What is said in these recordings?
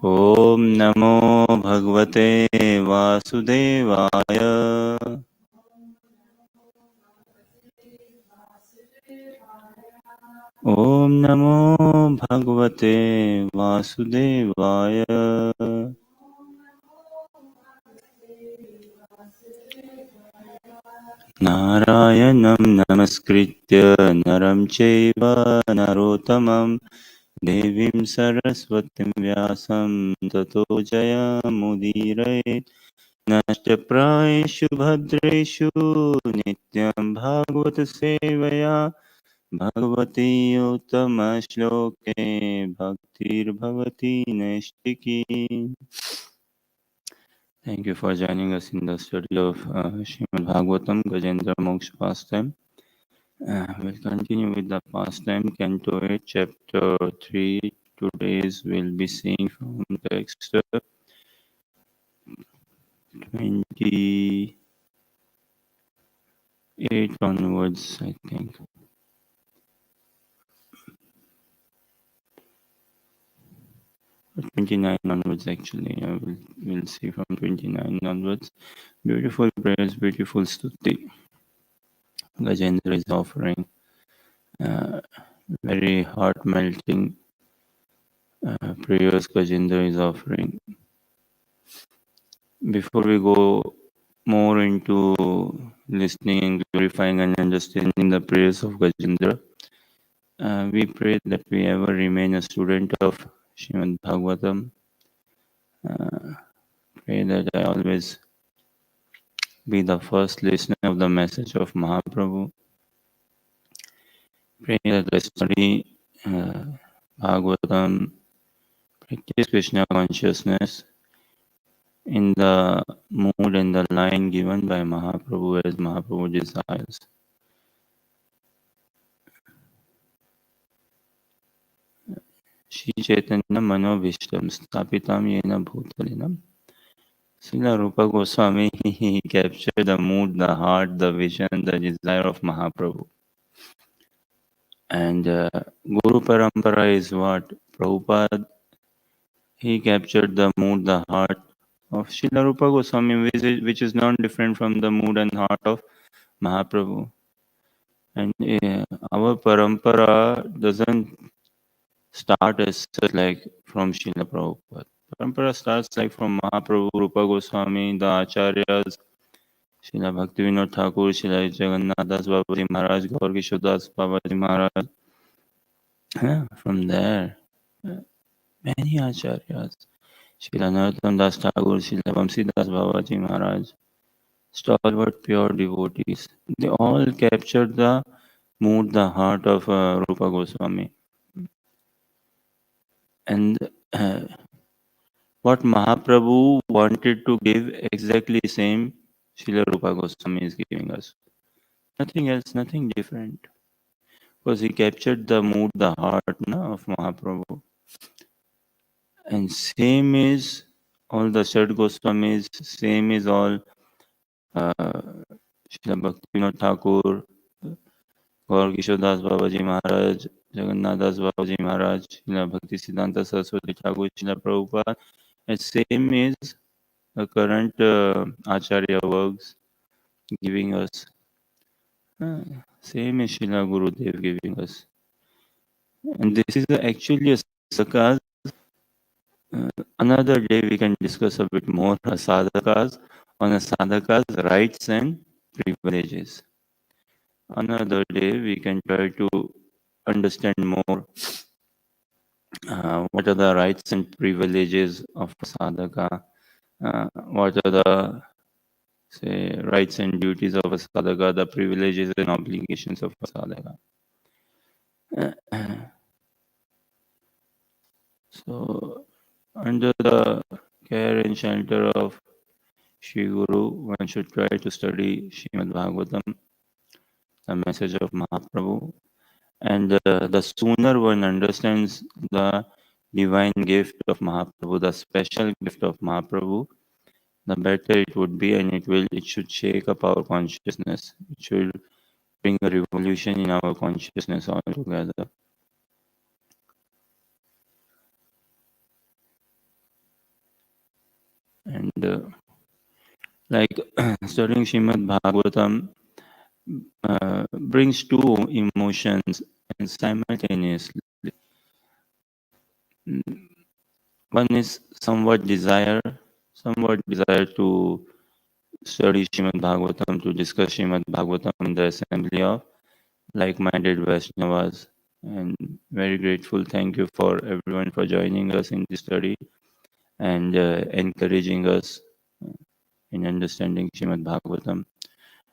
ॐ नमो भगवते वासुदेवाय। ॐ नमो भगवते वासुदेवाय। नारायणं नमस्कृत्य नरं चैव नरोत्तमं देवीं सरस्वतीं व्यासं ततो जयमुदीरये। नष्टप्रायेषु भद्रेषु नित्यं भागवत सेवया Bhagwati उत्तमश्लोके भक्तिर्भवती नैष्टिकी. Thank you for joining us in the study of Srimad Bhagavatam, Gajendra Moksha Pastime. We'll continue with the Pastime, Canto 8, Chapter 3. Today's we'll be seeing from text 28 onwards, I think. 29 onwards, actually. We'll see from 29 onwards. Beautiful prayers, beautiful stuti. Gajendra is offering very heart-melting prayers. Gajendra is offering. Before we go more into listening and glorifying and understanding the prayers of Gajendra, we pray that we ever remain a student of Srimad Bhagavatam. Pray that I always be the first listener of the message of Mahaprabhu. Pray that I study Bhagavatam, practice Krishna consciousness in the mood and the line given by Mahaprabhu as Mahaprabhu desires. Shri Chaitanya Manobhishtam Stapitam Yena Bhutalinam. Srila Rupa Goswami, he captured the mood, the heart, the vision, the desire of Mahaprabhu. And Guru Parampara is what? Prabhupada, he captured the mood, the heart of Srila Rupa Goswami, which is not different from the mood and heart of Mahaprabhu. And our parampara doesn't start as such like from Srila Prabhupada. Parampara starts like from Mahaprabhu, Rupa Goswami, the Acharyas, Srila Bhaktivinoda Thakur, Srila Jagannath Das Babaji Maharaj, Gaur Kishore Das Babaji Maharaj. From there, many Acharyas, Srila Narottam Das Thakur, Srila Vamsi Das Babaji Maharaj, stalwart pure devotees, they all captured the mood, the heart of Rupa Goswami. And what Mahaprabhu wanted to give, exactly same Srila Rupa Goswami is giving us. Nothing else, nothing different. Because he captured the mood, the heart of Mahaprabhu. And same is all the Shad Goswamis, same is all Srila Bhaktivinoda Thakur, Gaur Kishore Das Babaji Maharaj, Jagannath Das Babaji Maharaj, Srila Bhakti Siddhanta Saraswati Thakur, Srila Prabhupada. And same is the current Acharya works giving us. Same is Srila Gurudev giving us. And this is actually a sadhakas. Another day we can discuss a bit more sadhakas on a sadhaka's rights and privileges. Another day we can try to understand more what are the rights and privileges of a sadhaka, what are the say rights and duties of a sadhaka, the privileges and obligations of a sadhaka. So under the care and shelter of Shri Guru, one should try to study Srimad Bhagavatam, the message of Mahaprabhu. And the sooner one understands the divine gift of Mahaprabhu, the special gift of Mahaprabhu, the better it would be, and it should shake up our consciousness. It should bring a revolution in our consciousness altogether. And like studying Srimad Bhagavatam brings two emotions and simultaneously. One is somewhat desire to study Srimad Bhagavatam, to discuss Srimad Bhagavatam in the assembly of like-minded Vaishnavas. And very grateful. Thank you for everyone for joining us in this study and encouraging us in understanding Srimad Bhagavatam.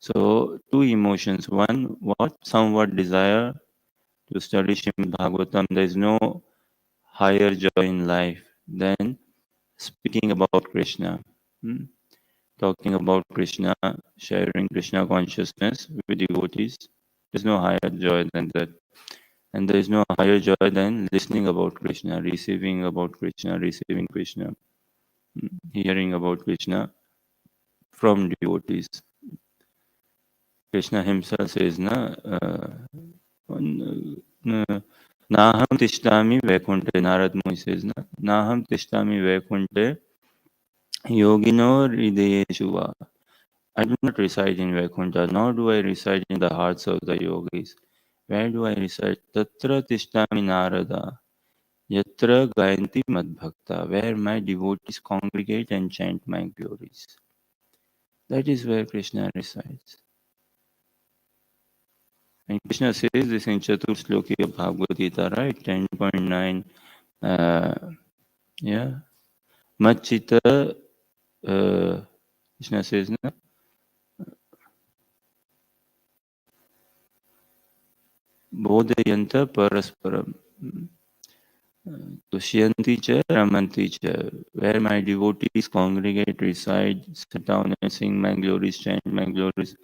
So, two emotions. One, what? Somewhat desire to study Srimad Bhagavatam. There is no higher joy in life than speaking about Krishna. Hmm? Talking about Krishna, sharing Krishna consciousness with devotees. There's no higher joy than that. And there is no higher joy than listening about Krishna, receiving about Krishna, receiving Krishna, hearing about Krishna from devotees. Krishna himself says, Naham tishtami vaikunte. Narad Muni says, Naham tishtami vaikunte yogino hridayeshu. I do not reside in Vaikuntha, nor do I reside in the hearts of the yogis. Where do I reside? Tatra tishtami narada, yatra gayanti madbhakta, where my devotees congregate and chant my glories. That is where Krishna resides. And Krishna says this in Chatur Sloki of Bhagavad Gita, right? 10.9. Yeah. Machita, Krishna says, na? Bodhayanta parasparam. Tushyanti cha ramanti cha. Where my devotees congregate, reside, sit down and sing my glories, chant my glories.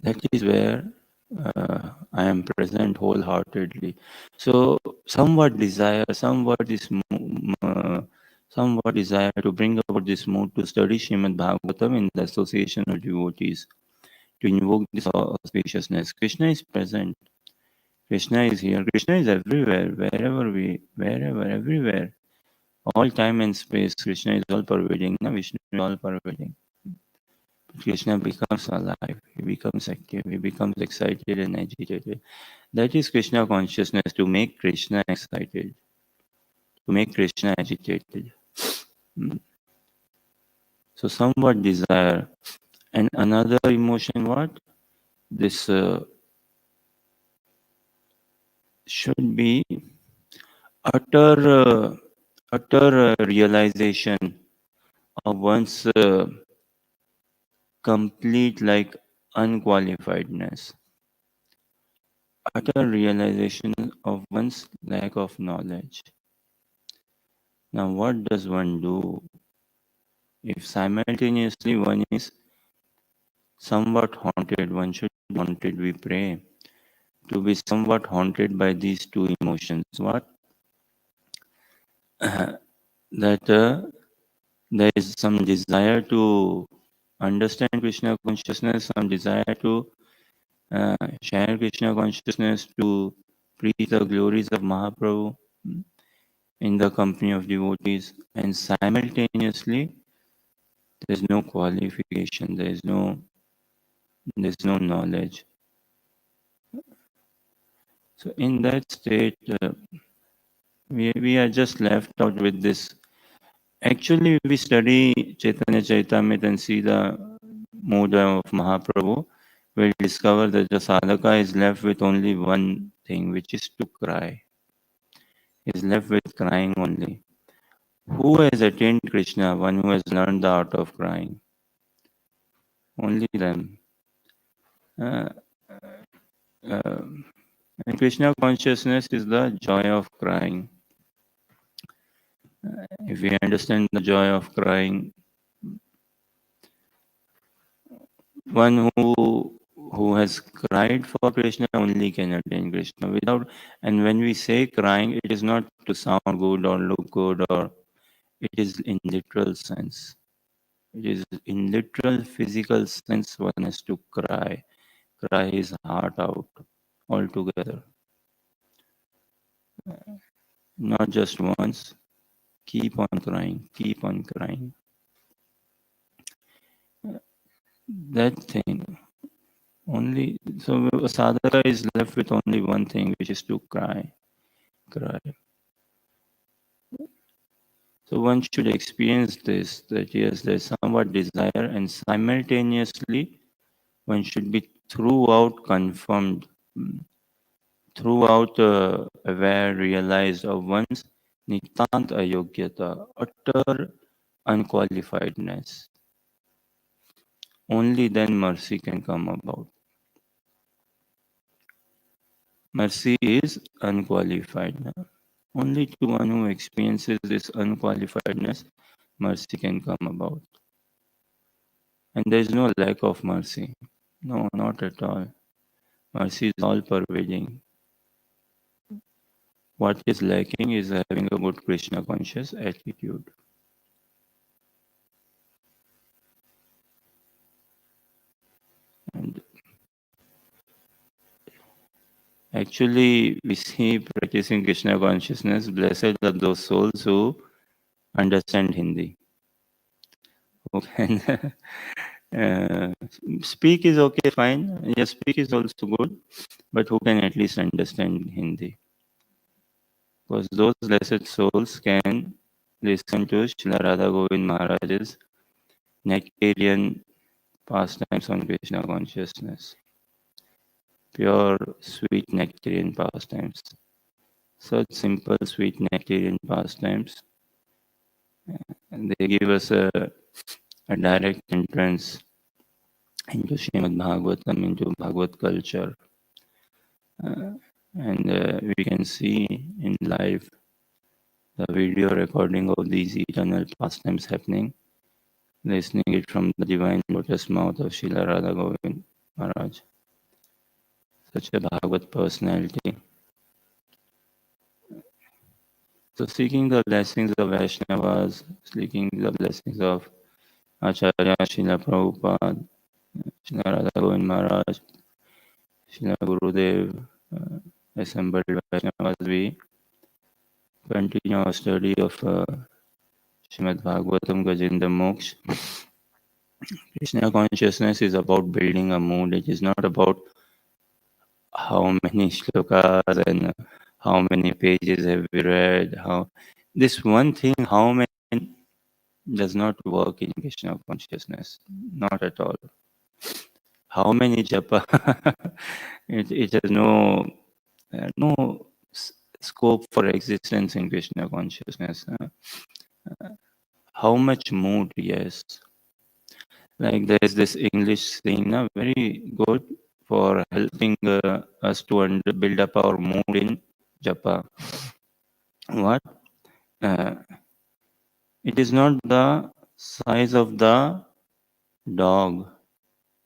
That is where I am present wholeheartedly. So, somewhat desire to bring about this mood to study Srimad Bhagavatam in the association of devotees, to invoke this auspiciousness. Krishna is present. Krishna is here. Krishna is everywhere, everywhere. All time and space, Krishna is all pervading. Vishnu is all pervading. Krishna becomes alive, he becomes active, he becomes excited and agitated. That is Krishna consciousness, to make Krishna excited, to make Krishna agitated. So, somewhat desire. And another emotion, what? This should be utter, realization of one's complete, like, unqualifiedness. Utter realization of one's lack of knowledge. Now, what does one do if simultaneously one is somewhat haunted? One should be haunted, we pray, to be somewhat haunted by these two emotions. What? That there is some desire to understand Krishna consciousness, some desire to share Krishna consciousness, to preach the glories of Mahaprabhu in the company of devotees, and simultaneously there's no qualification, there's no knowledge. So in that state, we are just left out with this. Actually, we study Chaitanya Charitamrita and see the mood of Mahaprabhu, we'll discover that the sadhaka is left with only one thing, which is to cry. He is left with crying only. Who has attained Krishna? One who has learned the art of crying. Only them. Uh, and Krishna consciousness is the joy of crying. If we understand the joy of crying, one who has cried for Krishna only can attain Krishna. Without, and when we say crying, it is not to sound good or look good, or it is in literal sense. It is in literal physical sense one has to cry his heart out altogether. not just once. Keep on crying, keep on crying. That thing only. So a sadhaka is left with only one thing, which is to cry, cry. So one should experience this, that yes, there's somewhat desire, and simultaneously one should be throughout confirmed, throughout aware, realized of one's nitant ayogyata, utter unqualifiedness. Only then mercy can come about. Mercy is unqualified. Only to one who experiences this unqualifiedness, mercy can come about. And there is no lack of mercy. No, not at all. Mercy is all pervading. What is lacking is having a good Krishna conscious attitude. And actually, we see practicing Krishna consciousness, blessed are those souls who understand Hindi. Who can speak is okay, fine. Yes, speak is also good, but who can at least understand Hindi? Because those blessed souls can listen to Srila Radha Govind Maharaj's nectarian pastimes on Krishna consciousness. Pure, sweet nectarian pastimes. Such simple, sweet nectarian pastimes. And they give us a direct entrance into Srimad Bhagavatam, into Bhagavad culture. And we can see in live the video recording of these eternal pastimes happening, listening it from the divine lotus mouth of Srila Radha Govind Maharaj. Such a Bhagavad personality. So seeking the blessings of Vaishnavas, seeking the blessings of Acharya Srila Prabhupada, Srila Radha Govind Maharaj, Srila Gurudev, assembled Vaishnavas, we continue our study of Srimad Bhagavatam Gajendra Moksha. Krishna consciousness is about building a mood. It is not about how many shlokas and how many pages have we read. How this one thing, how many, does not work in Krishna consciousness. Not at all. How many japa? it has no scope for existence in Krishna consciousness. How much mood? Yes. Like there is this English saying, very good for helping us to build up our mood in japa. What? Uh, it is not the size of the dog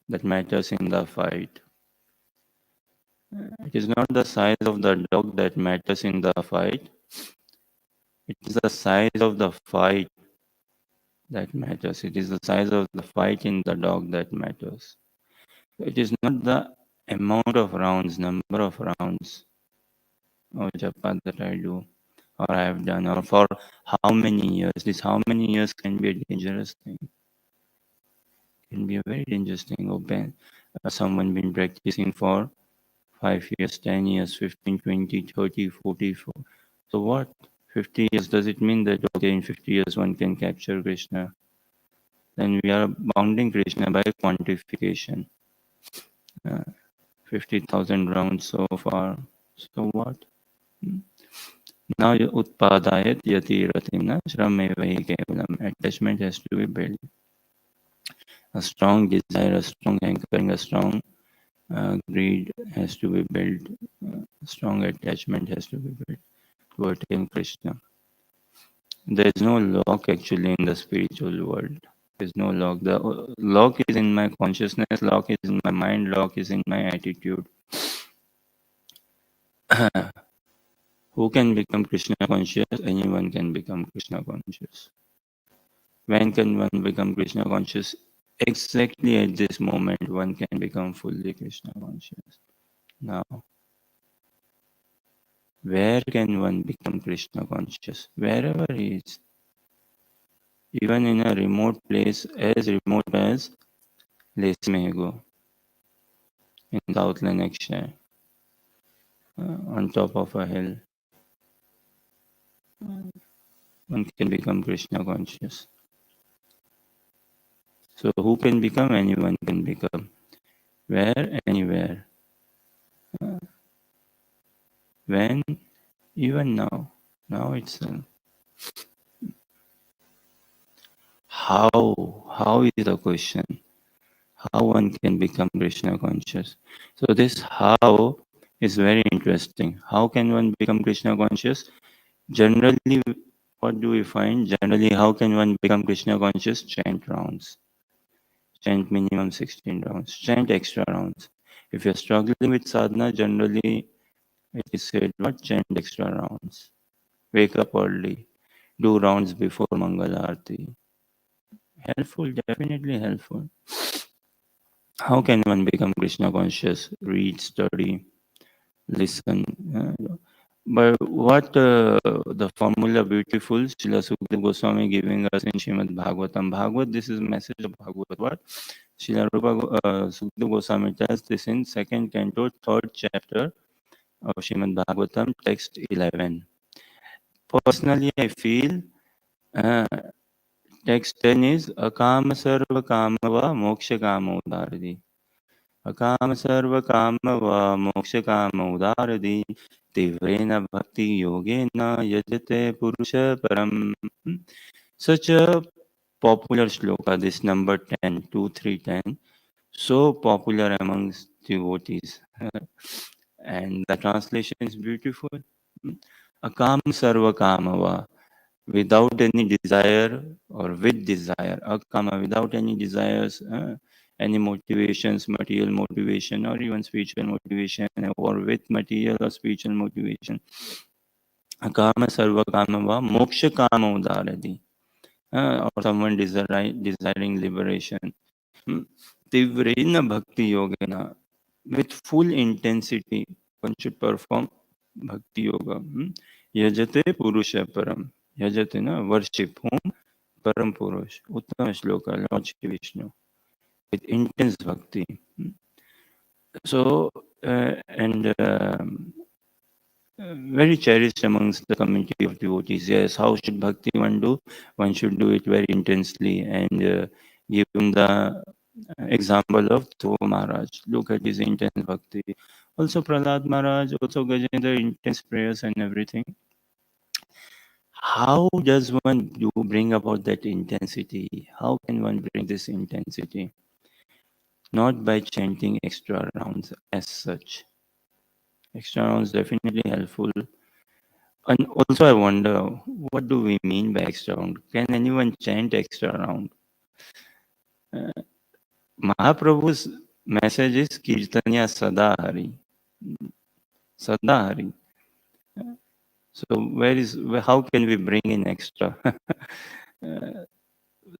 that matters in the fight. It is not the size of the dog that matters in the fight. It is the size of the fight that matters. It is the size of the fight in the dog that matters. It is not the amount of rounds, number of rounds of japa that I do or I have done, or for how many years. This how many years can be a dangerous thing. Can be a very dangerous thing. Open someone been practicing for 5 years, 10 years, 15, 20, 30, 40. So what? 50 years, does it mean that okay, in 50 years one can capture Krishna? Then we are bounding Krishna by quantification. 50,000 rounds so far. So what? Now utpadayat yati ratimna shramevahi kevalam. Attachment has to be built. A strong desire, a strong anchoring, a strong greed has to be built. Strong attachment has to be built to attain Krishna. There is no lock actually in the spiritual world. There is no lock. The lock is in my consciousness, lock is in my mind, lock is in my attitude. Who can become Krishna conscious? Anyone can become Krishna conscious. When can one become Krishna conscious? Exactly at this moment, one can become fully Krishna conscious. Now, Where can one become Krishna conscious? Wherever he is. Even in a remote place, as remote as Lesmego in South Lanarkshire, on top of a hill, one can become Krishna conscious. So who can become? Anyone can become. Where? Anywhere. When? Even now. Now itself. How? How is the question? How one can become Krishna conscious? So this how is very interesting. How can one become Krishna conscious? Generally, what do we find? Generally, how can one become Krishna conscious? Chant rounds. Chant minimum 16 rounds. Chant extra rounds. If you're struggling with sadhana, generally it is said, what? Chant extra rounds. Wake up early. Do rounds before Mangala Aarti. Helpful, definitely helpful. How can one become Krishna conscious? Read, study, listen. But what the formula beautiful Srila Sukadeva Goswami giving us in Srimad Bhagavatam. Bhagavad, this is message of Bhagavad. What? Srila Sukadeva Goswami tells this in second canto, third chapter of Srimad Bhagavatam, text 11. Personally, I feel uh, text 10 is Akama Sarva Kamava Moksha Kama Udaradi. Akama Sarva Kamava Moksha Kama Udaradi. Tivrena Bhakti Yogena Yajate Purusha Param. Such a popular shloka, this number 10, 2, 3, 10, so popular amongst devotees. And the translation is beautiful. Akam sarva kamava, without any desire or with desire. Akama, without any desires, any motivations, material motivation or even spiritual motivation, or with material or spiritual motivation. Akama sarva kamava, moksha kama udaradi. Or someone desiring liberation. Tivrena bhakti yogena, with full intensity, one should perform bhakti yoga. Yajate purusha param. Yajate na, worship whom? Param Purush. Uttama shloka, Lord Shri Vishnu. With intense bhakti. So, and very cherished amongst the community of devotees. Yes, how should bhakti one do? One should do it very intensely and give him the example of Dhruva Maharaj. Look at his intense bhakti. Also Prahlad Maharaj, also Gajendra, intense prayers and everything. How does one do bring about that intensity? How can one bring this intensity? Not by chanting extra rounds as such. Extra rounds definitely helpful. And also I wonder, what do we mean by extra round? Can anyone chant extra round? Mahaprabhu's message is Kirtanya Sadahari. Sadahari. So how can we bring in extra?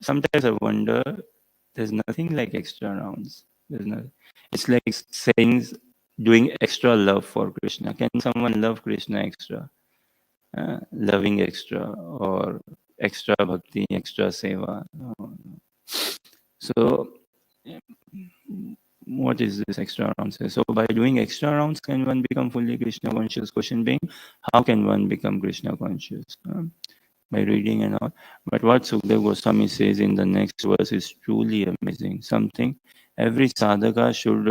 Sometimes I wonder, there's nothing like extra rounds. There's no, it's like saying, doing extra love for Krishna. Can someone love Krishna extra? Loving extra or extra bhakti, extra seva. No, no. So, what is this extra rounds? So, by doing extra rounds, can one become fully Krishna conscious? Question being, how can one become Krishna conscious? By reading and all. But what Sukdev Goswami says in the next verse is truly amazing. Something every sadhaka should,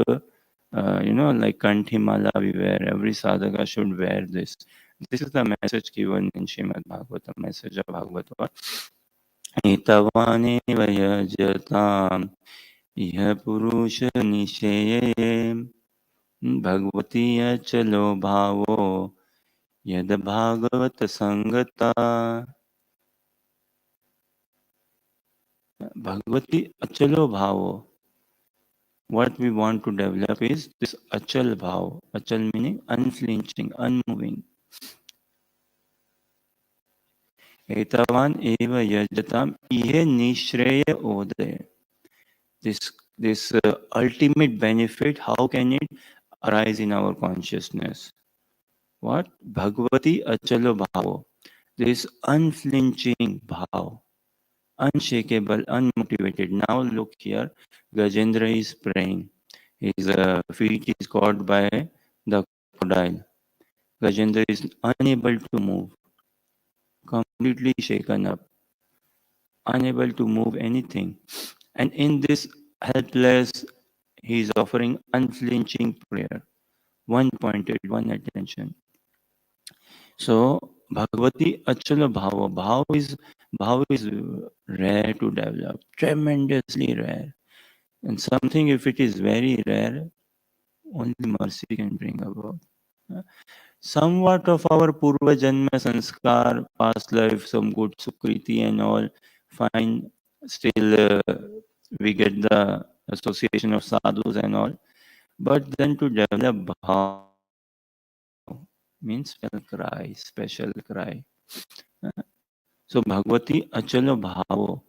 like Kanthimala we wear. Every sadhaka should wear this. This is the message given in Srimad Bhagavatam, message of Bhagavatam. Etavane vayajatam iha purusha nisheye bhagavati achalo bhavo yad bhagavata sangata. Bhagavati achalo bhavo. What we want to develop is this achal bhav. Achal meaning unflinching, unmoving. Etavan eva yajatam ihe nishreya odaya. This ultimate benefit, how can it arise in our consciousness? What? Bhagavati Achalo Bhavo. This unflinching bhav, unshakable, unmotivated. Now look here, Gajendra is praying. His feet is caught by the crocodile. Gajendra is unable to move, completely shaken up, unable to move anything. And in this helpless, he is offering unflinching prayer, one pointed, one attention. So Bhagavati Achala Bhava. Bhava is rare to develop, tremendously rare. And something if it is very rare, only mercy can bring about. Somewhat of our Purva Janma Sanskar, past life, some good Sukriti and all, fine. Still, we get the association of sadhus and all. But then to develop bhav means special cry. So Bhagavati Achalo Bhavo,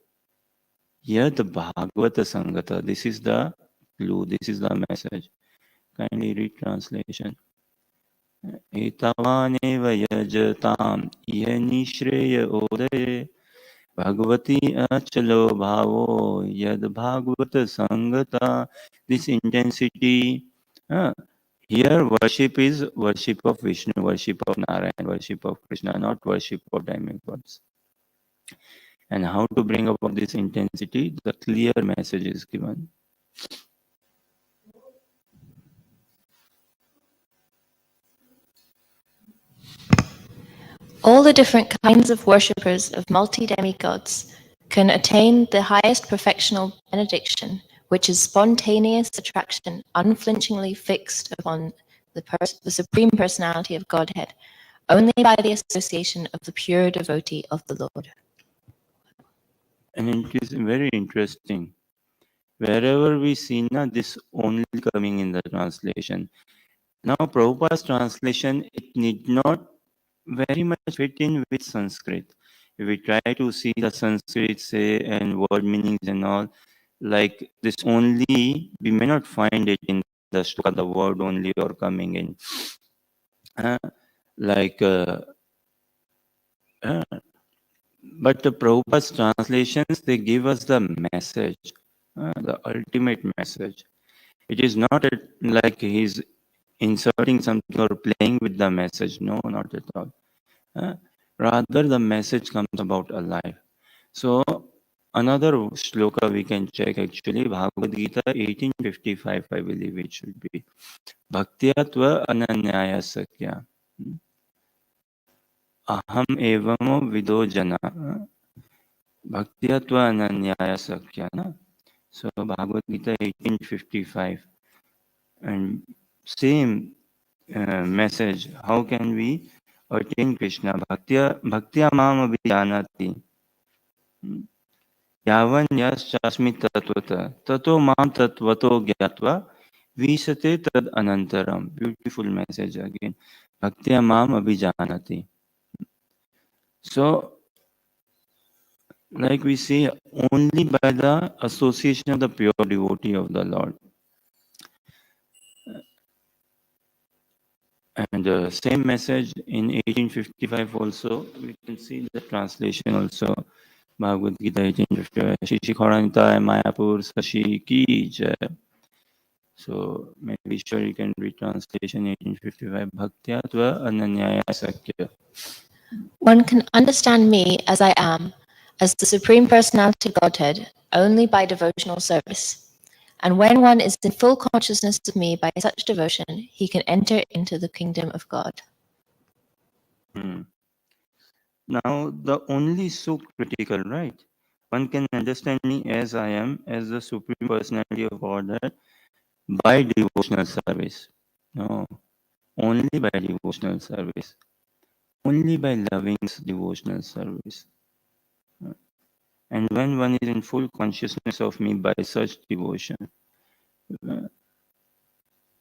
Yad Bhagavata Sangata. This is the clue, this is the message. Kindly read translation. एतावानेव यजताम् इह निःश्रेय ओदये Bhagavati Achalo Bhavo Yad Bhagavata Sangata. This intensity. uh, Here worship is worship of Vishnu, worship of Narayan, worship of Krishna, not worship of demigods. And how to bring about this intensity? The clear message is given. All the different kinds of worshippers of multi-demigods can attain the highest perfectional benediction, which is spontaneous attraction, unflinchingly fixed upon the Supreme Personality of Godhead, only by the association of the pure devotee of the Lord. And it is very interesting. Wherever we see now, this only coming in the translation. Now, Prabhupada's translation, it need not very much fit in with Sanskrit. If we try to see the Sanskrit, say, and word meanings and all, like this only, we may not find it in the shloka, the word only or coming in. Like, but the Prabhupada's translations, they give us the message, the ultimate message. It is not like he's inserting something or playing with the message. No, not at all. Rather, the message comes about alive. So, another shloka we can check actually, Bhagavad Gita 1855, I believe it should be. Bhaktyatva ananyaya sakya. Aham evam vido jana. Bhaktyatva ananyaya sakya. So, Bhagavad Gita 1855. And same message, how can we attain Krishna? Bhaktya mam abhijanati. Yavan yaschasmi tatvata. Tato mam tatvato gyatva. Visate tad anantaram. Beautiful message again. Bhaktya mam abhijanati. So, like we say, only by the association of the pure devotee of the Lord. And the same message in 1855 also, we can see the translation also. Bhagavad Gita 1855. Shri Shikharanitaya Mayapur Sashi Ki Jai. So maybe sure you can read translation 1855. Bhaktyatva Ananyaya Sakya. One can understand me as I am, as the Supreme Personality Godhead, only by devotional service. And when one is in full consciousness of me by such devotion, he can enter into the kingdom of God. Now, the only so critical, right? One can understand me as I am, as the Supreme Personality of Godhead, by devotional service. No, only by devotional service. Only by loving devotional service. And when one is in full consciousness of me by such devotion,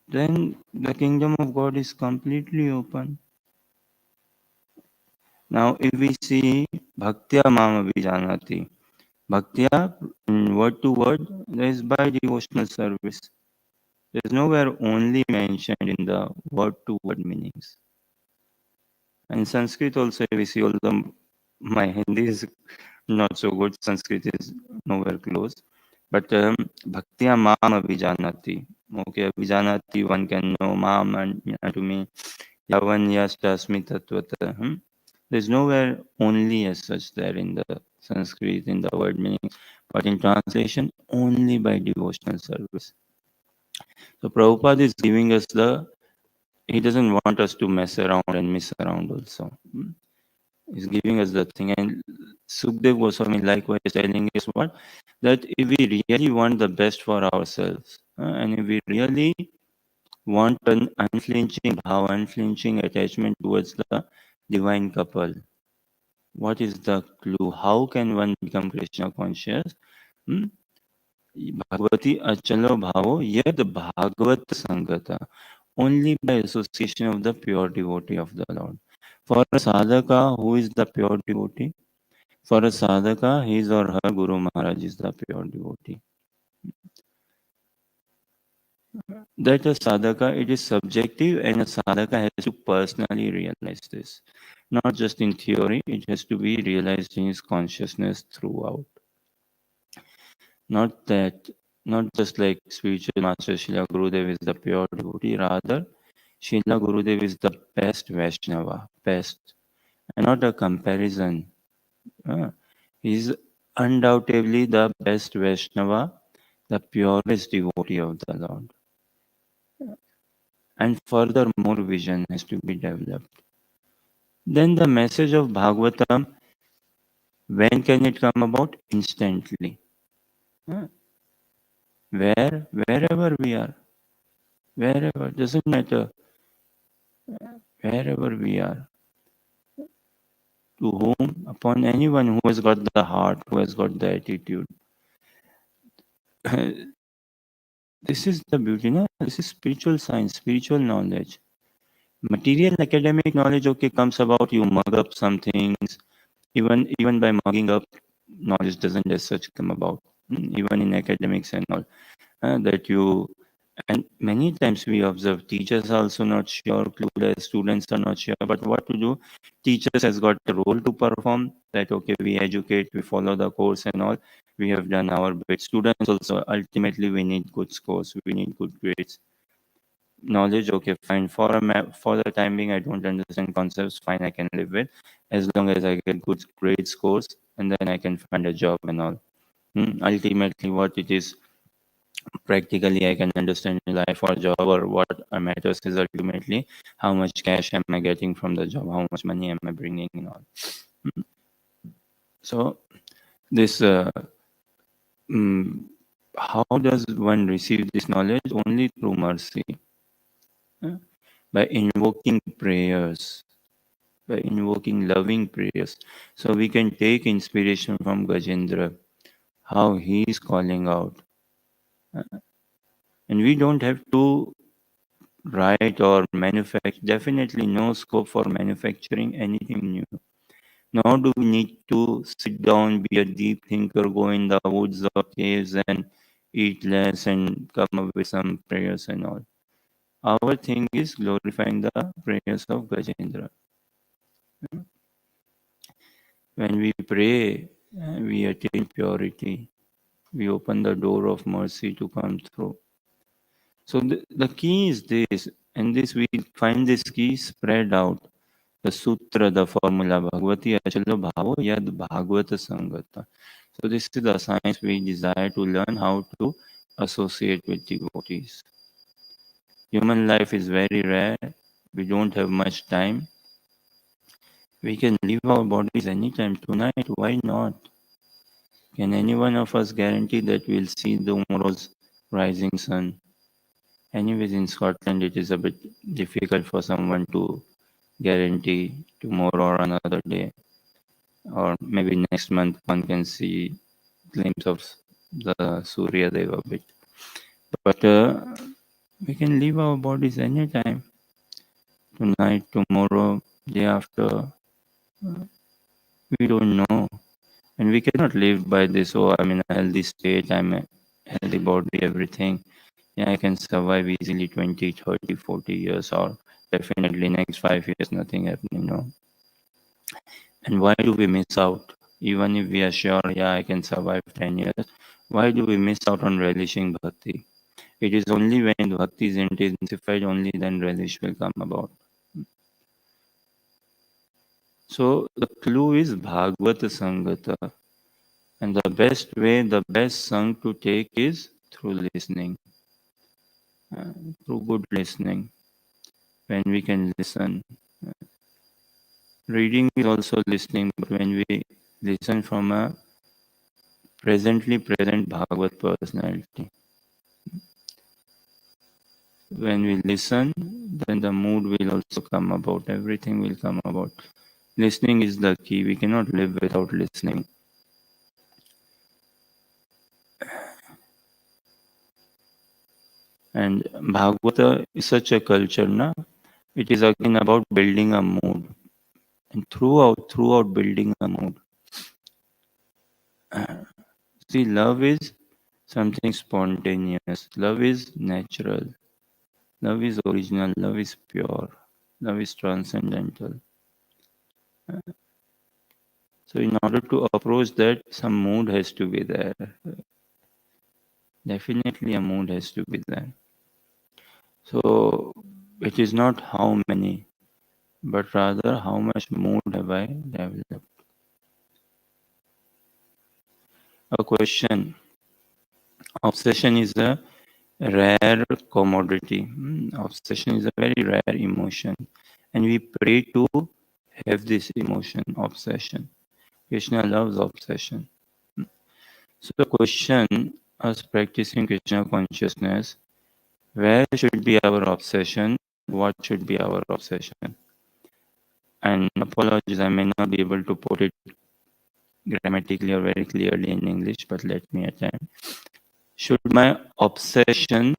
then the kingdom of God is completely open. Now, if we see Bhaktya Mama Vijanati, Bhaktya, word to word, there is by devotional service. There is nowhere only mentioned in the word to word meanings. And Sanskrit also, we see, although my Hindi is not so good, Sanskrit is nowhere close. But Bhaktiya Mam Abhijanati. Okay, Abhijanati, one can know Mam and to me, Yavan Yastasmi Tatvata. There's nowhere only as such there in the Sanskrit, in the word meaning, but in translation, only by devotional service. So Prabhupada is giving us he doesn't want us to mess around and miss around also. He's giving us the thing. And Sukhdev Goswami likewise telling us what? That if we really want the best for ourselves, and if we really want an unflinching bhav, unflinching attachment towards the divine couple, what is the clue? How can one become Krishna conscious? Hmm? Bhagavati achalo bhavo yad bhagavat sangata. Only by association of the pure devotee of the Lord. For a sadhaka, who is the pure devotee? For a sadhaka, his or her Guru Maharaj is the pure devotee. That a sadhaka, it is subjective, and a sadhaka has to personally realize this. Not just in theory, it has to be realized in his consciousness throughout. Not that, not just like spiritual master Srila Gurudev is the pure devotee, rather, Srila Gurudev is the best Vaishnava, best, and not a comparison. Uh, he is undoubtedly the best Vaishnava, the purest devotee of the Lord. And further more vision has to be developed. Then the message of Bhagavatam, when can it come about? Instantly. Uh, wherever we are, wherever, doesn't matter, wherever we are, to whom, upon anyone who has got the heart, who has got the attitude. This is the beauty, no? This is spiritual science, spiritual knowledge. Material academic knowledge, okay, comes about, you mug up some things. Even by mugging up, knowledge doesn't as such come about. Even in academics and all. That you and many times we observe teachers are also not sure, clueless, students are not sure, but what to do? Teachers has got a role to perform, that okay, we educate, we follow the course and all, we have done our bit. Students also, ultimately we need good scores, we need good grades. Knowledge, okay, fine, for the time being I don't understand concepts, fine, I can live with, as long as I get good grade scores, and then I can find a job and all. Ultimately what it is, practically I can understand life or job, or what matters is ultimately how much cash am I getting from the job, how much money am I bringing in all. So this mm, how does one receive this knowledge? Only through mercy, uh, by invoking prayers, by invoking loving prayers. So we can take inspiration from Gajendra, how he is calling out, and we don't have to write or manufacture. Definitely no scope for manufacturing anything new. Nor do we need to sit down, be a deep thinker, go in the woods or caves and eat less and come up with some prayers and all. Our thing is glorifying the prayers of Gajendra. When we pray, we attain purity. We open the door of mercy to come through. So the key is this, and this we find this key spread out. The sutra, the formula, Bhagavati Achalo Bhavo Yad Bhagavata Sangata. So this is the science we desire to learn, how to associate with devotees. Human life is very rare. We don't have much time. We can leave our bodies anytime tonight. Why not? Can any one of us guarantee that we'll see tomorrow's rising sun? Anyways, in Scotland, it is a bit difficult for someone to guarantee tomorrow or another day, or maybe next month one can see glimpse of the Surya Deva bit. But we can leave our bodies anytime, tonight, tomorrow, day after. We don't know. And we cannot live by this, oh, I'm in a healthy state, I'm a healthy body, everything. Yeah, I can survive easily 20, 30, 40 years, or definitely next 5 years, nothing happening. No. And why do we miss out? Even if we are sure, yeah, I can survive 10 years, why do we miss out on relishing bhakti? It is only when bhakti is intensified, only then relish will come about. So the clue is Bhagavata Sangata. And the best way, the best song to take is through listening, uh, through good listening, when we can listen. Reading is also listening, but when we listen from a presently present Bhagavad personality, when we listen, then the mood will also come about, everything will come about. Listening is the key. We cannot live without listening. And Bhagavata is such a culture, na? It is again about building a mood. And throughout building a mood. See, love is something spontaneous. Love is natural. Love is original. Love is pure. Love is transcendental. So, in order to approach that, some mood has to be there. Definitely, a mood has to be there. So, it is not how many, but rather how much mood have I developed. A question. Obsession is a rare commodity. Obsession is a very rare emotion. And we pray to have this emotion, obsession. Krishna loves obsession. So the question, us practicing Krishna consciousness, where should be our obsession? What should be our obsession? And apologies, I may not be able to put it grammatically or very clearly in English, but let me attempt. Should my obsession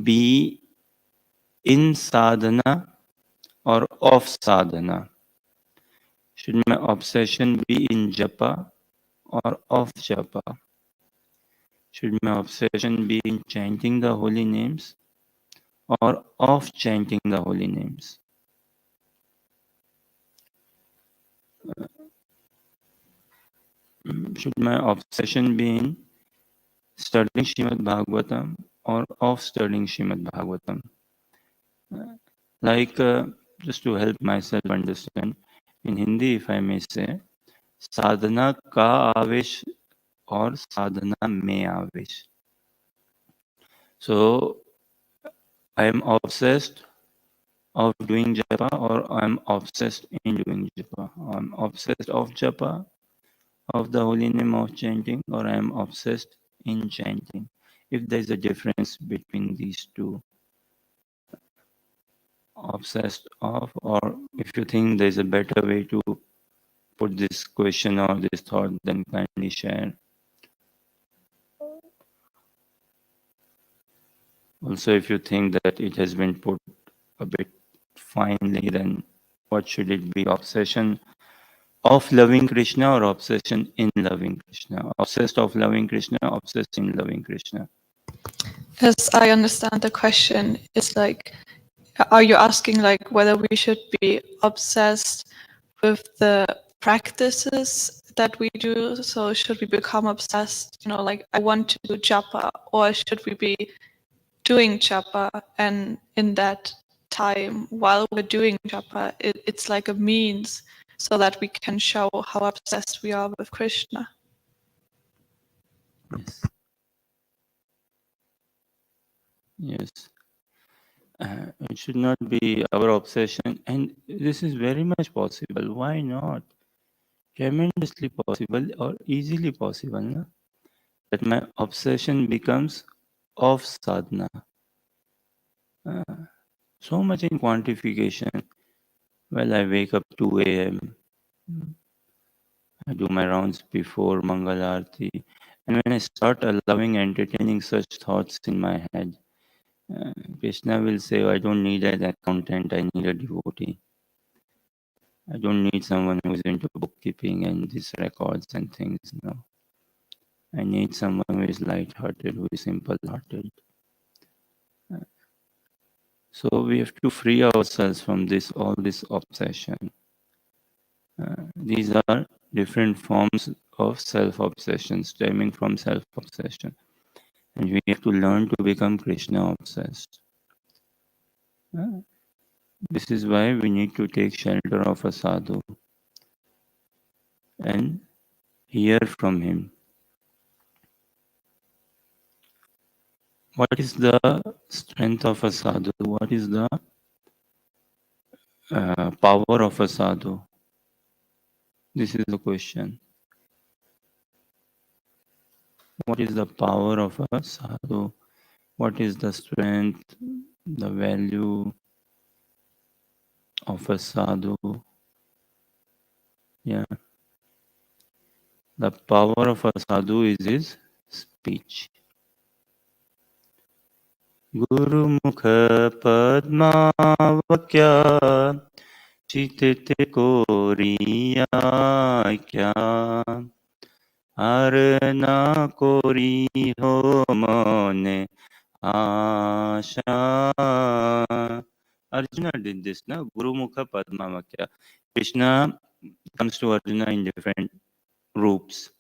be in sadhana or off sadhana? Should my obsession be in japa or off japa? Should my obsession be in chanting the holy names or off chanting the holy names? Should my obsession be in studying Srimad Bhagavatam or off studying Srimad Bhagavatam? Like, just to help myself understand, in Hindi, if I may say, sadhana ka आवेश और sadhana में आवेश. So, I am obsessed of doing japa or I am obsessed in doing japa. I am obsessed of japa, of the holy name of chanting, or I am obsessed in chanting. If there is a difference between these two, obsessed of, or if you think there is a better way to put this question or this thought, then kindly share. Also, if you think that it has been put a bit finely, then what should it be? Obsession of loving Krishna or obsession in loving Krishna? Obsessed of loving Krishna, obsessed in loving Krishna. As I understand the question, is like, are you asking like whether we should be obsessed with the practices that we do? So should we become obsessed, like I want to do japa, or should we be doing japa, and in that time while we're doing japa, it's like a means so that we can show how obsessed we are with Krishna? Yes. Yes. It should not be our obsession. And this is very much possible. Why not? Tremendously possible or easily possible. No? That my obsession becomes of sadhana. So much in quantification. Well, I wake up 2 a.m. I do my rounds before Mangal Aarti. And when I start allowing entertaining such thoughts in my head, Krishna will say, I don't need an accountant, I need a devotee. I don't need someone who's into bookkeeping and these records and things. No. I need someone who is light-hearted, who is simple-hearted. So we have to free ourselves from all this obsession. These are different forms of self-obsession, stemming from self-obsession. And we have to learn to become Krishna-obsessed. This is why we need to take shelter of a sadhu and hear from him. What is the strength of a sadhu? What is the power of a sadhu? This is the question. What is the power of a sadhu? What is the strength, the value of a sadhu? Yeah. The power of a sadhu is his speech. Guru Mukha Padmavakya Chitite Koriya Kya Arna Kori Ho Mone Asha. Arjuna did this, no? Guru Mukha Padmavakya. Krishna comes to Arjuna in different groups.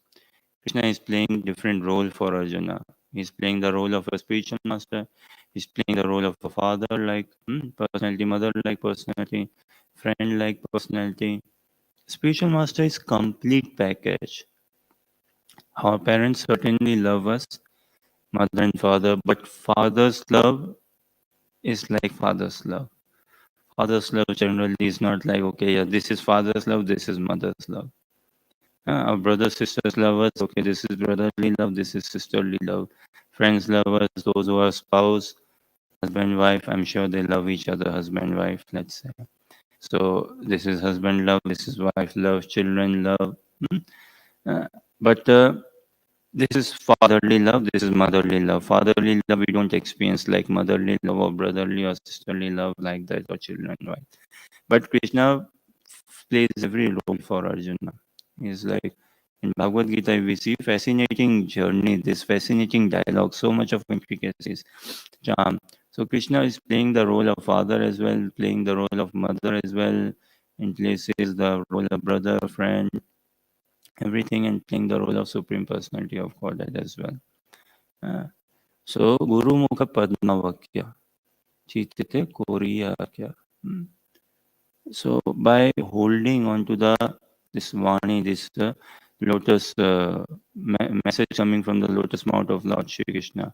Krishna is playing different role for Arjuna. He's playing the role of a spiritual master. He's playing the role of a father like personality, mother like personality, friend like personality. Spiritual master is complete package. Our parents certainly love us, mother and father, but father's love is like father's love. Father's love generally is not like, okay, yeah, this is father's love, this is mother's love. Our brothers, sisters love us. Okay, this is brotherly love. This is sisterly love. Friends love us. Those who are spouse, husband, wife, I'm sure they love each other, husband, wife, let's say. So this is husband love. This is wife love. Children love. But this is fatherly love. This is motherly love. Fatherly love we don't experience like motherly love or brotherly or sisterly love like that or children, right? But Krishna plays every role for Arjuna. He's like in Bhagavad Gita, we see fascinating journey, this fascinating dialogue, so much of intricacies, charm. So Krishna is playing the role of father as well, playing the role of mother as well, in places the role of brother, friend, everything, and playing the role of Supreme Personality of Godhead as well. So Guru Mukha Padmavakya, Chitite Koriyakya. So by holding on to the this Vani, this lotus message coming from the lotus mouth of Lord Shri Krishna,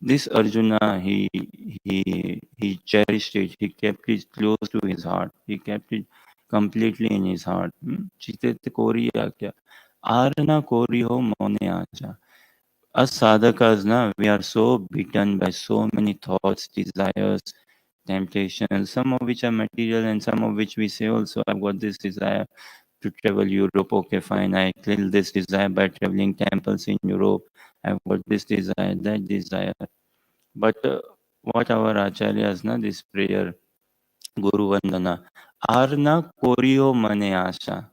this Arjuna he cherished it. He kept it close to his heart. He kept it completely in his heart. Chitet kori kya? Arna kori ho mone acha. Us sadhakas, na, we are so beaten by so many thoughts, desires, temptations, some of which are material and some of which we say also, I've got this desire to travel Europe. Okay, fine. I kill this desire by traveling temples in Europe. I've got this desire, that desire. But what our acharyas, na, this prayer, Guru Vandana, Arna Koriyo Mane Asha.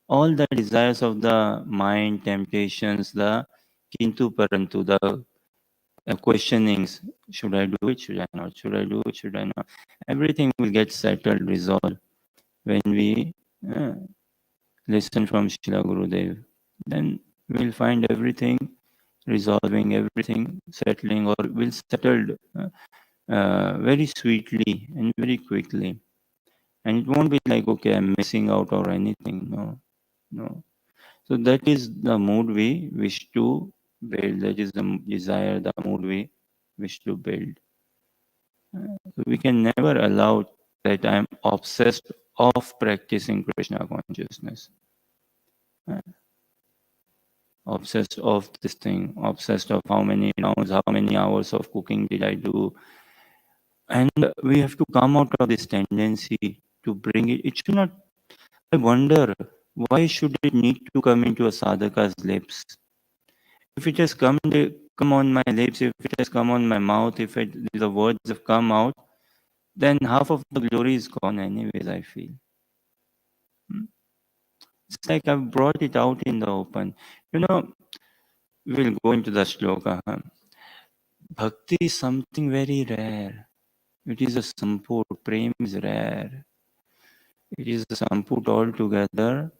All the desires of the mind, temptations, the Kintu Parantu, the questionings, should I do it, should I not, should I do it, should I not, everything will get settled, resolved when we listen from Srila Gurudev. Then we'll find everything resolving, everything settling, or will settled very sweetly and very quickly. And it won't be like, okay, I'm missing out or anything. No, no. So that is the mood we wish to build. That is the desire, the mood we wish to build. We can never allow that I'm obsessed of practicing Krishna consciousness. Obsessed of this thing, obsessed of how many rounds, how many hours of cooking did I do. And we have to come out of this tendency to bring it. It should not, I wonder, why should it need to come into a sadhaka's lips? If it has come on my lips, if it has come on my mouth, if the words have come out, then half of the glory is gone anyways, I feel. It's like I've brought it out in the open. You know, we'll go into the shloka. Bhakti is something very rare. It is a sampur. Prem is rare. It is some put all together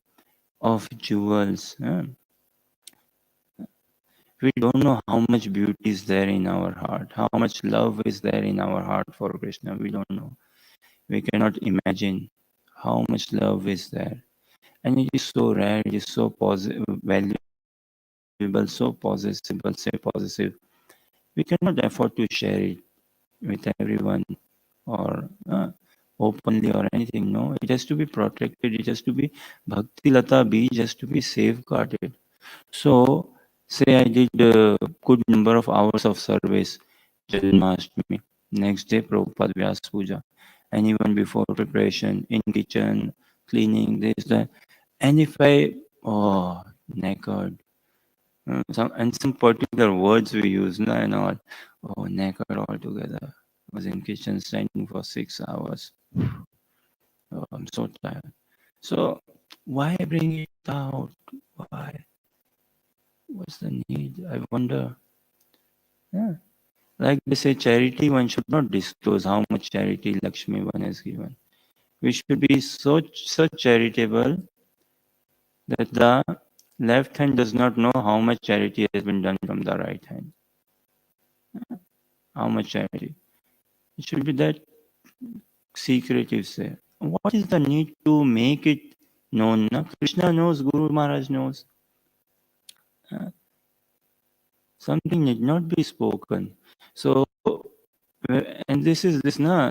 of jewels. We don't know how much beauty is there in our heart, how much love is there in our heart for Krishna. We don't know. We cannot imagine how much love is there. And it is so rare, it is so valuable, so possessible, so possessive. We cannot afford to share it with everyone or openly or anything. No, it has to be protected. It has to be Bhakti Lata Bij has to be safeguarded. So, say I did a good number of hours of service, Janmashtami. Next day, Prabhupada Vyas Puja. And even before preparation, in kitchen, cleaning, this, that. And if I, oh, naked, some particular words we use, no, and all, oh, naked altogether. Was in kitchen standing for 6 hours. Oh, I'm so tired. So, why bring it out? Why? What's the need? I wonder. Yeah. Like they say, charity, one should not disclose how much charity Lakshmi one has given. We should be so charitable that the left hand does not know how much charity has been done from the right hand. How much charity? It should be that secretive say. What is the need to make it known? Na? Krishna knows, Guru Maharaj knows. Something need not be spoken. So, and this is this na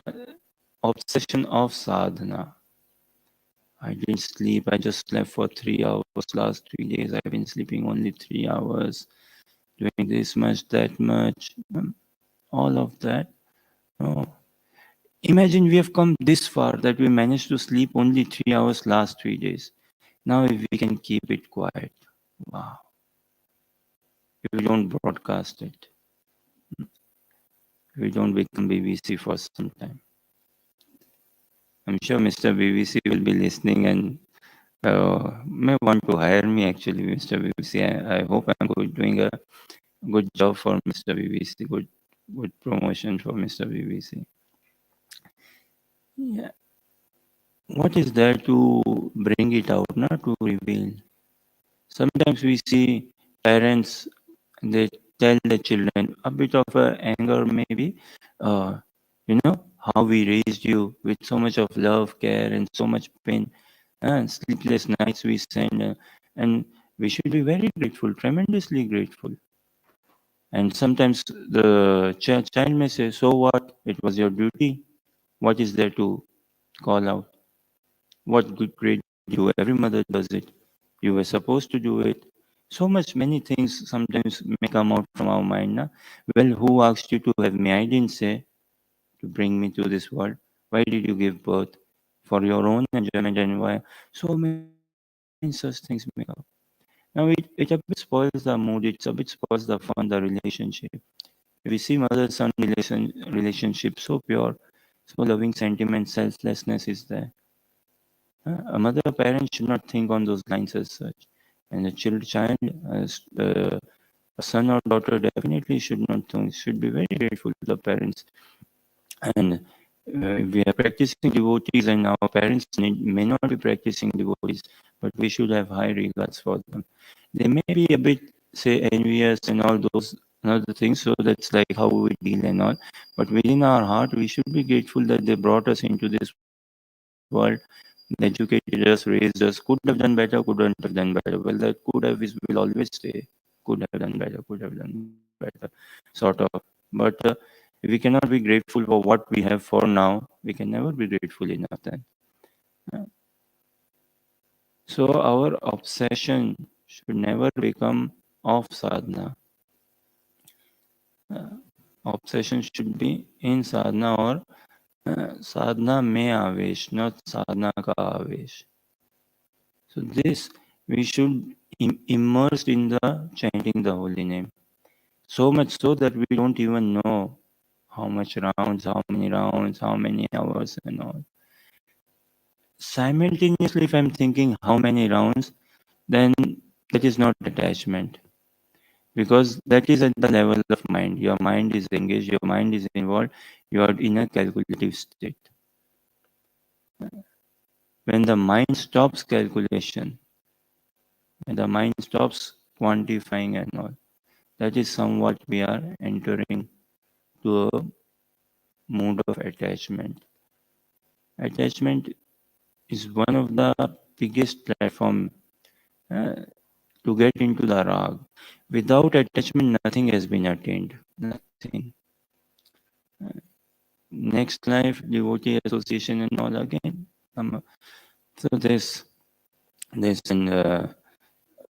obsession of sadhana. I didn't sleep. I just slept for 3 hours. Last 3 days, I've been sleeping only 3 hours, doing this much, that much, all of that. No. Imagine we have come this far that we managed to sleep only 3 hours last 3 days. Now, if we can keep it quiet, wow. If we don't broadcast it, we don't become BBC for some time. I'm sure Mr. BBC will be listening and may want to hire me actually, Mr. BBC. I hope I'm doing a good job for Mr. BBC, good promotion for Mr. BBC. Yeah. What is there to bring it out, not to reveal? Sometimes we see parents, they tell the children a bit of anger maybe, uh, how we raised you with so much of love, care, and so much pain, and sleepless nights we send, and we should be very grateful, tremendously grateful. And sometimes the child may say, so what? It was your duty. What is there to call out? What good grade did you do? Every mother does it. You were supposed to do it. So much, many things sometimes may come out from our mind. Na? Well, who asked you to have me? I didn't say to bring me to this world. Why did you give birth? For your own enjoyment and why? So many such things may come. Now, it a bit spoils the mood. It's a bit spoils the fun, the relationship. We see mother-son relationship so pure, so loving sentiment, selflessness is there. A mother or parent should not think on those lines as such. And a child, a son or daughter definitely should not think, should be very grateful to the parents. And we are practicing devotees, and our parents may not be practicing devotees, but we should have high regards for them. They may be a bit, say, envious and all those other things, so that's like how we deal and all. But within our heart, we should be grateful that they brought us into this world, educated us, raised us, could have done better, couldn't have done better. Well, that could have is will always stay. Could have done better, could have done better, sort of. But if we cannot be grateful for what we have for now, we can never be grateful enough then. So our obsession should never become of sadhana. Obsession should be in sadhana or sadhana mein avesh, not sadhana ka avesh. So this we should immerse in the chanting the holy name. So much so that we don't even know how much rounds, how many rounds, how many hours and all. Simultaneously, if I'm thinking how many rounds, then that is not attachment. Because that is at the level of mind. Your mind is engaged, your mind is involved, you are in a calculative state. when the mind stops calculation, when the mind stops quantifying and all, that is somewhat we are entering to a mood of attachment. Attachment is one of the biggest platform uh, to get into the rag. Without attachment, nothing has been attained. Nothing. Next life, devotee association and all again. So this and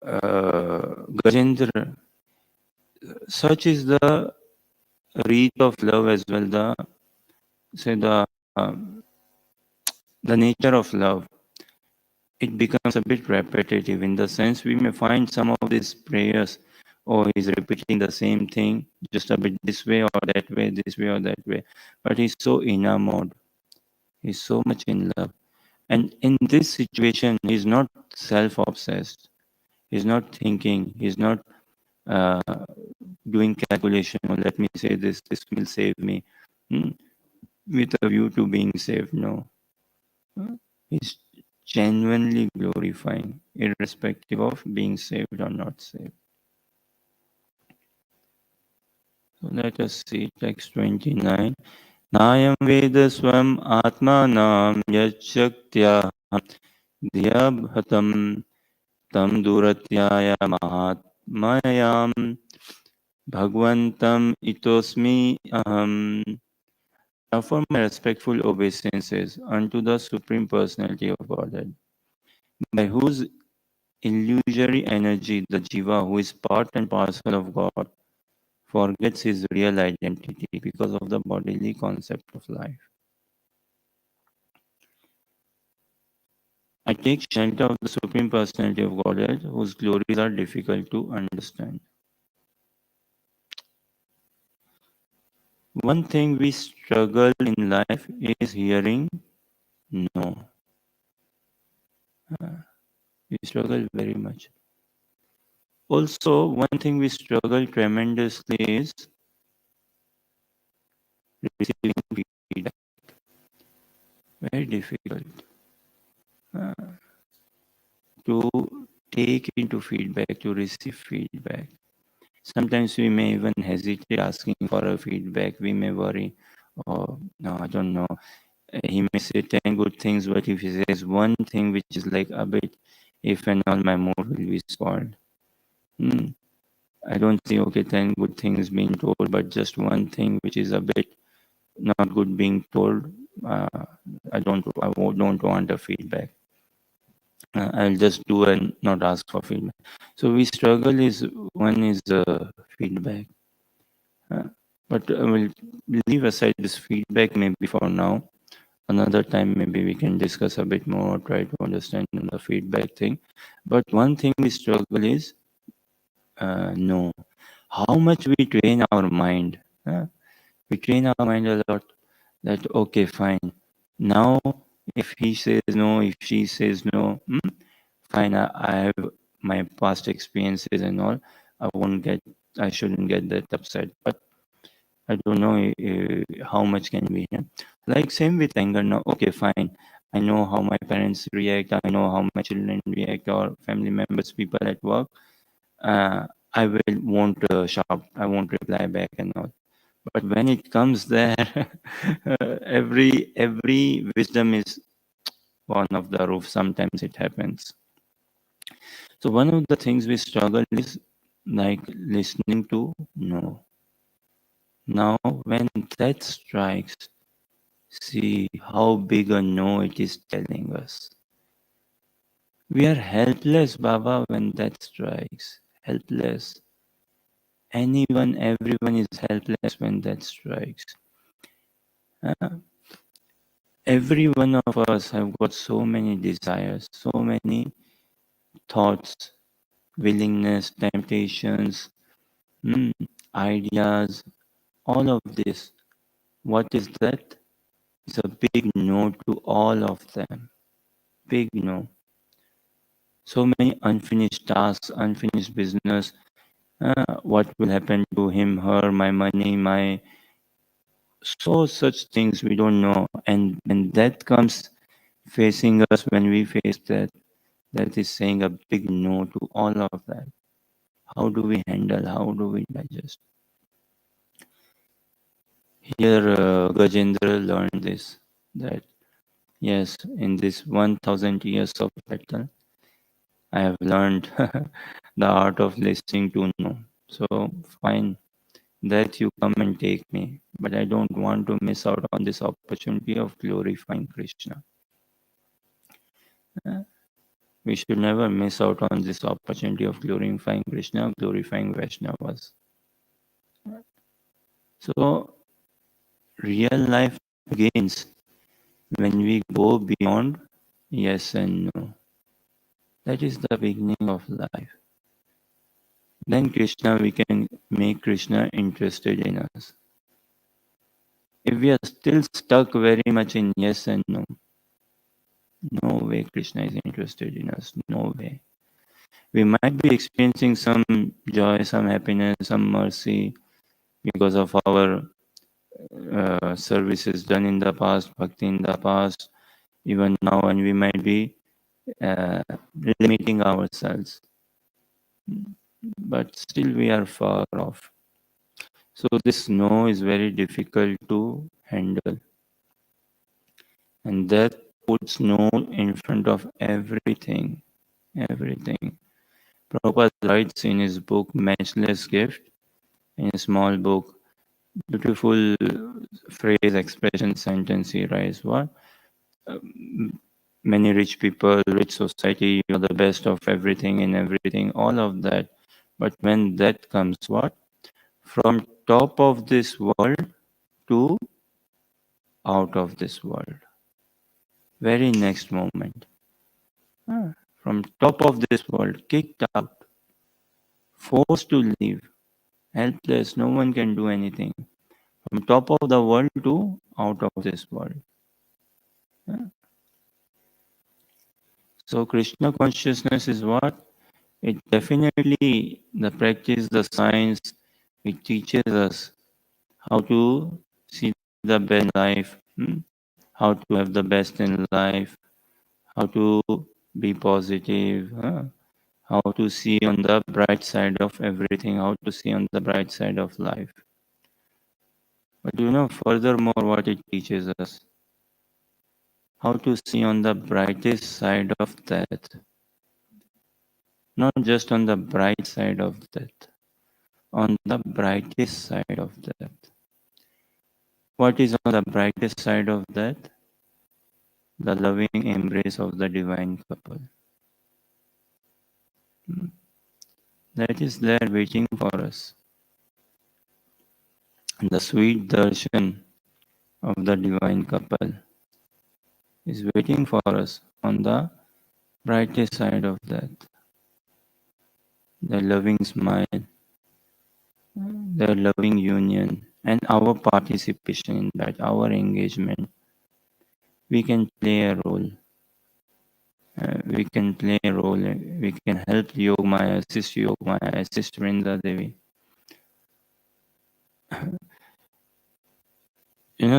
Gajendra, such is the reach of love as well. The nature of love. It becomes a bit repetitive in the sense we may find some of these prayers, oh, he's repeating the same thing, just a bit this way or that way, this way or that way. But he's so enamored. He's so much in love. And in this situation, he's not self-obsessed. He's not thinking. He's not uh, doing calculation. Or let me say this will save me, with a view to being saved. No, he's genuinely glorifying, irrespective of being saved or not saved. So let us see text 29. Nayam Veda Swam Atmanam Yachaktya Dhyabhatam Tam Duratyaya Mahatmayam Bhagwantam Itosmi Aham. Offer my respectful obeisances unto the Supreme Personality of Godhead, by whose illusory energy the Jiva, who is part and parcel of God, forgets his real identity because of the bodily concept of life. I take shelter of the Supreme Personality of Godhead, whose glories are difficult to understand. One thing we struggle in life is hearing no. We struggle very much. Also, one thing we struggle tremendously is receiving feedback. Very difficult to take into feedback, to receive feedback. Sometimes we may even hesitate asking for a feedback. We may worry, oh, no, I don't know. He may say 10 good things, but if he says one thing which is like a bit, if and all, my mood will be spoiled. I don't see, okay, 10 good things being told, but just one thing which is a bit not good being told. I don't want a feedback. I'll just do and not ask for feedback. So we struggle is one is feedback. But we'll leave aside this feedback maybe for now. Another time maybe we can discuss a bit more, try to understand the feedback thing. But one thing we struggle is no. How much we train our mind. We train our mind a lot that, okay, fine. Now, if he says no, if she says no, fine, I have my past experiences and all. I shouldn't get that upset. But I don't know how much can we. Like same with anger now. Okay, fine. I know how my parents react. I know how my children react or family members, people at work. I won't shout. I won't reply back and all. But when it comes there, every wisdom is one of the roof. Sometimes it happens. So one of the things we struggle is like listening to no. Now, when that strikes, see how big a no it is telling us. We are helpless, Baba, when that strikes. Helpless. Everyone is helpless when that strikes. Every one of us have got so many desires, so many thoughts, willingness, temptations, ideas, all of this. What is that? It's a big no to all of them. Big no. So many unfinished tasks, unfinished business. What will happen to him, her, my money, such things we don't know. And when that comes, facing us when we face that. That is saying a big no to all of that. How do we handle? How do we digest? Here, Gajendra learned this, that yes, in this 1000 years of battle, I have learned the art of listening to no. So, fine, that you come and take me, but I don't want to miss out on this opportunity of glorifying Krishna. Uh, We should never miss out on this opportunity of glorifying Krishna, glorifying Vaishnavas. So, real life begins when we go beyond yes and no. That is the beginning of life. Then Krishna, we can make Krishna interested in us. If we are still stuck very much in yes and no, no way Krishna is interested in us. No way. We might be experiencing some joy, some happiness, some mercy because of our services done in the past, bhakti in the past, even now, and we might be uh, limiting ourselves. But still, we are far off. So, this no is very difficult to handle. And that puts no in front of everything. Everything. Prabhupada writes in his book, Matchless Gift, in a small book, beautiful phrase, expression, sentence he writes. What? Many rich people, rich society, you're the best of everything and everything, all of that. But when that comes, what? From top of this world to out of this world. Very next moment. From top of this world, kicked out, forced to leave, helpless, no one can do anything. From top of the world to out of this world. So Krishna consciousness is what? It definitely, the practice, the science, it teaches us how to see the best in life, how to have the best in life, how to be positive, how to see on the bright side of everything, how to see on the bright side of life. But furthermore, what it teaches us, how to see on the brightest side of death, not just on the bright side of death, on the brightest side of death. What is on the brightest side of death? The loving embrace of the divine couple. That is there waiting for us. The sweet darshan of the divine couple is waiting for us on the brightest side of that. Their loving smile, their loving union, and our participation in that, our engagement. We can play a role. We can play a role. We can help Yogmaya, assist Vrinda Devi.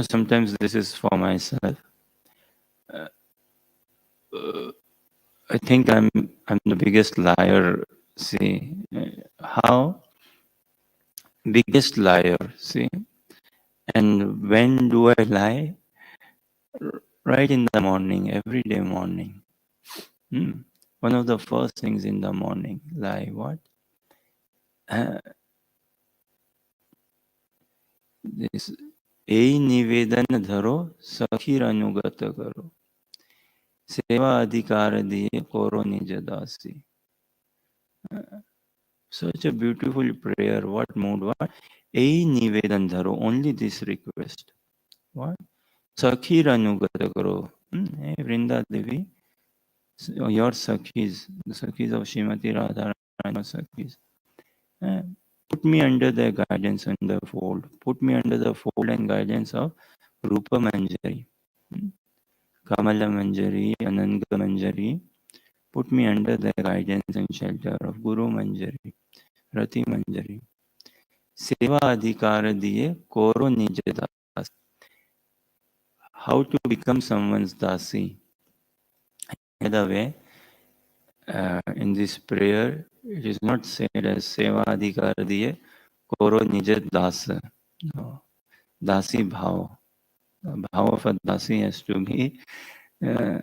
Sometimes this is for myself. I think I'm the biggest liar. See, how biggest liar. See, and when do I lie? Right in the morning, every day morning. One of the first things in the morning, lie. What? This ei nivedan dharo, sakhir anugat karo. Seva adhikar diye koro nij dasi. Such a beautiful prayer. What mood? What? Ei nivedan dharo. Only this request. What? Sakhir anugat karo. Hey, Vrinda Devi, your sakhis, the sakhis of Shrimati Radharani, sakhis. Put me under the guidance and the fold. Put me under the fold and guidance of Rupa Manjari, Kamala Manjari, Ananga Manjari. Put me under the guidance and shelter of Guru Manjari, Rati Manjari. Seva Adhikara Diye Koro Nij Das. How to become someone's Dasi. By the way, in this prayer, it is not said as Seva Adhikar Diye Koro Nij Das. No. Dasi Bhav. The Bhav of a Dasi uh,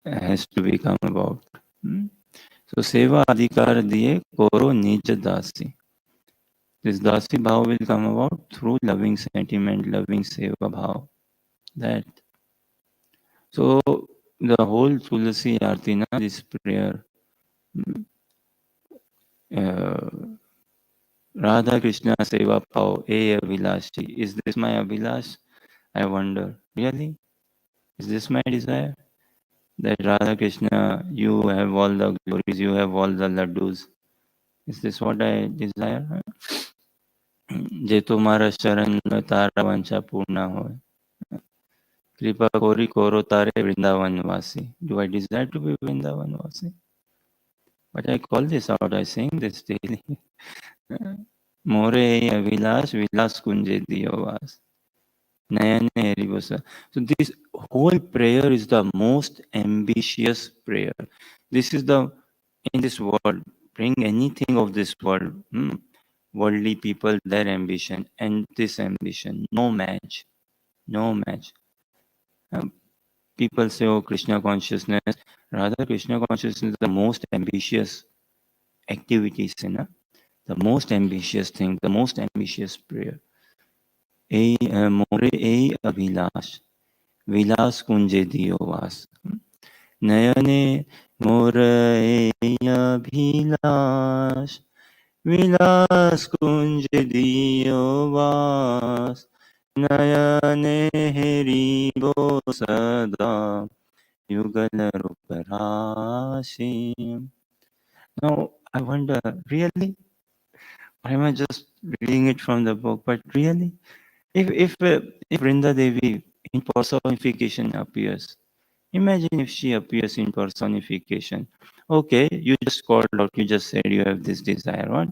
has to become about. So Seva Adhikar Diye Koro Nij Dasi. This Dasi Bhav will come about through loving sentiment, loving Seva Bhav. That. So the whole Tulasi Arti, this prayer, uh, Radha Krishna Seva Bhav, A Abhilashi. Is this my Abhilash? I wonder. Really? Is this my desire? That Radha Krishna, you have all the glories, you have all the laddus. Is this what I desire? જે તમારા શરણ તારા વાંછા પૂર્ણ હોય કૃપા કોરી કોરો તારે વૃંદાવન વાસી. Do I desire to be Vrindavan Vasi? But I call this out, I sing this daily. More Vilas, Vilas Kunje Diyovas. Nayane Haribosa. So this whole prayer is the most ambitious prayer. This is the, in this world, bring anything of this world, worldly people, their ambition, and this ambition, no match, no match. People say, oh, Krishna consciousness. Rather, Krishna consciousness is the most ambitious activity, the most ambitious thing, the most ambitious prayer. More Abhilash, Vilas Kunje Diyovas. Nayane More Abhilash, Vilas Kunje Diyovas. Nayane Haribo Sada Yugala Ruparashi. Now, I wonder, really? Or am I just reading it from the book? But really? If Vrinda Devi in personification appears, imagine if she appears in personification. Okay, you just called out, you just said you have this desire, what?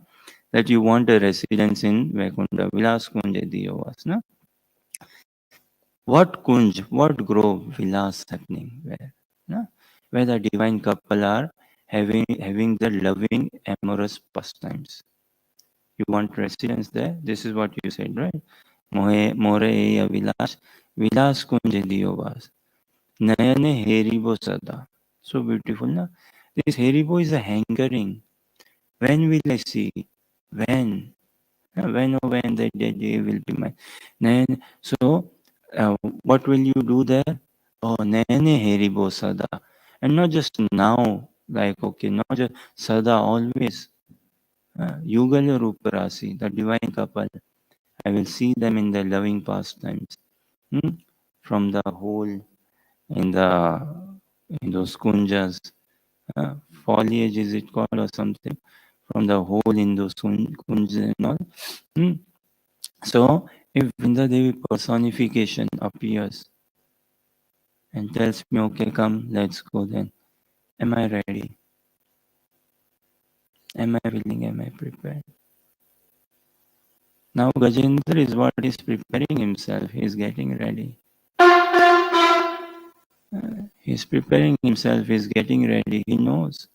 That you want a residence in Vaikunta, Vilas Kunja Diyovas, no? What kunj, what grove, vilas happening where? No? Where the divine couple are having the loving, amorous pastimes. You want residence there? This is what you said, right? More Vilas, Vilas kunje Diyovas. Nayane Heribo Sada. So beautiful, na? This Heribo is a hankering. When will I see? When? When that day will be mine. So, what will you do there? Oh, Nayane Heribo Sada. And not just now, like, okay, not just Sada, always. Yugala Ruparasi, the divine couple. I will see them in their loving pastimes. From the hole in those kunjas, foliage is it called or something? From the hole in those kunjas and all. So, if Vrinda Devi personification appears and tells me, okay, come, let's go then. Am I ready? Am I willing? Am I prepared? Now Gajendra is what is preparing himself. He is getting ready. He is preparing himself. He is getting ready. He knows.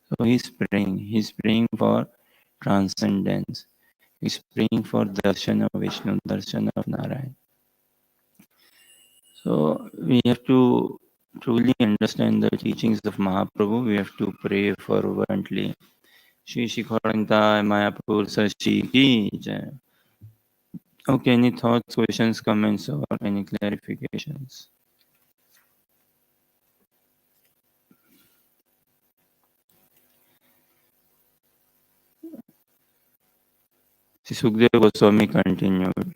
So he is praying. He is praying for transcendence. He is praying for darshan of Vishnu, darshan of Narayan. So we have to truly understand the teachings of Mahaprabhu. We have to pray fervently. Shri Shikharanta Mayapur Sashi Ki Jai. Okay, any thoughts, questions, comments, or any clarifications? Sukadeva Goswami continued.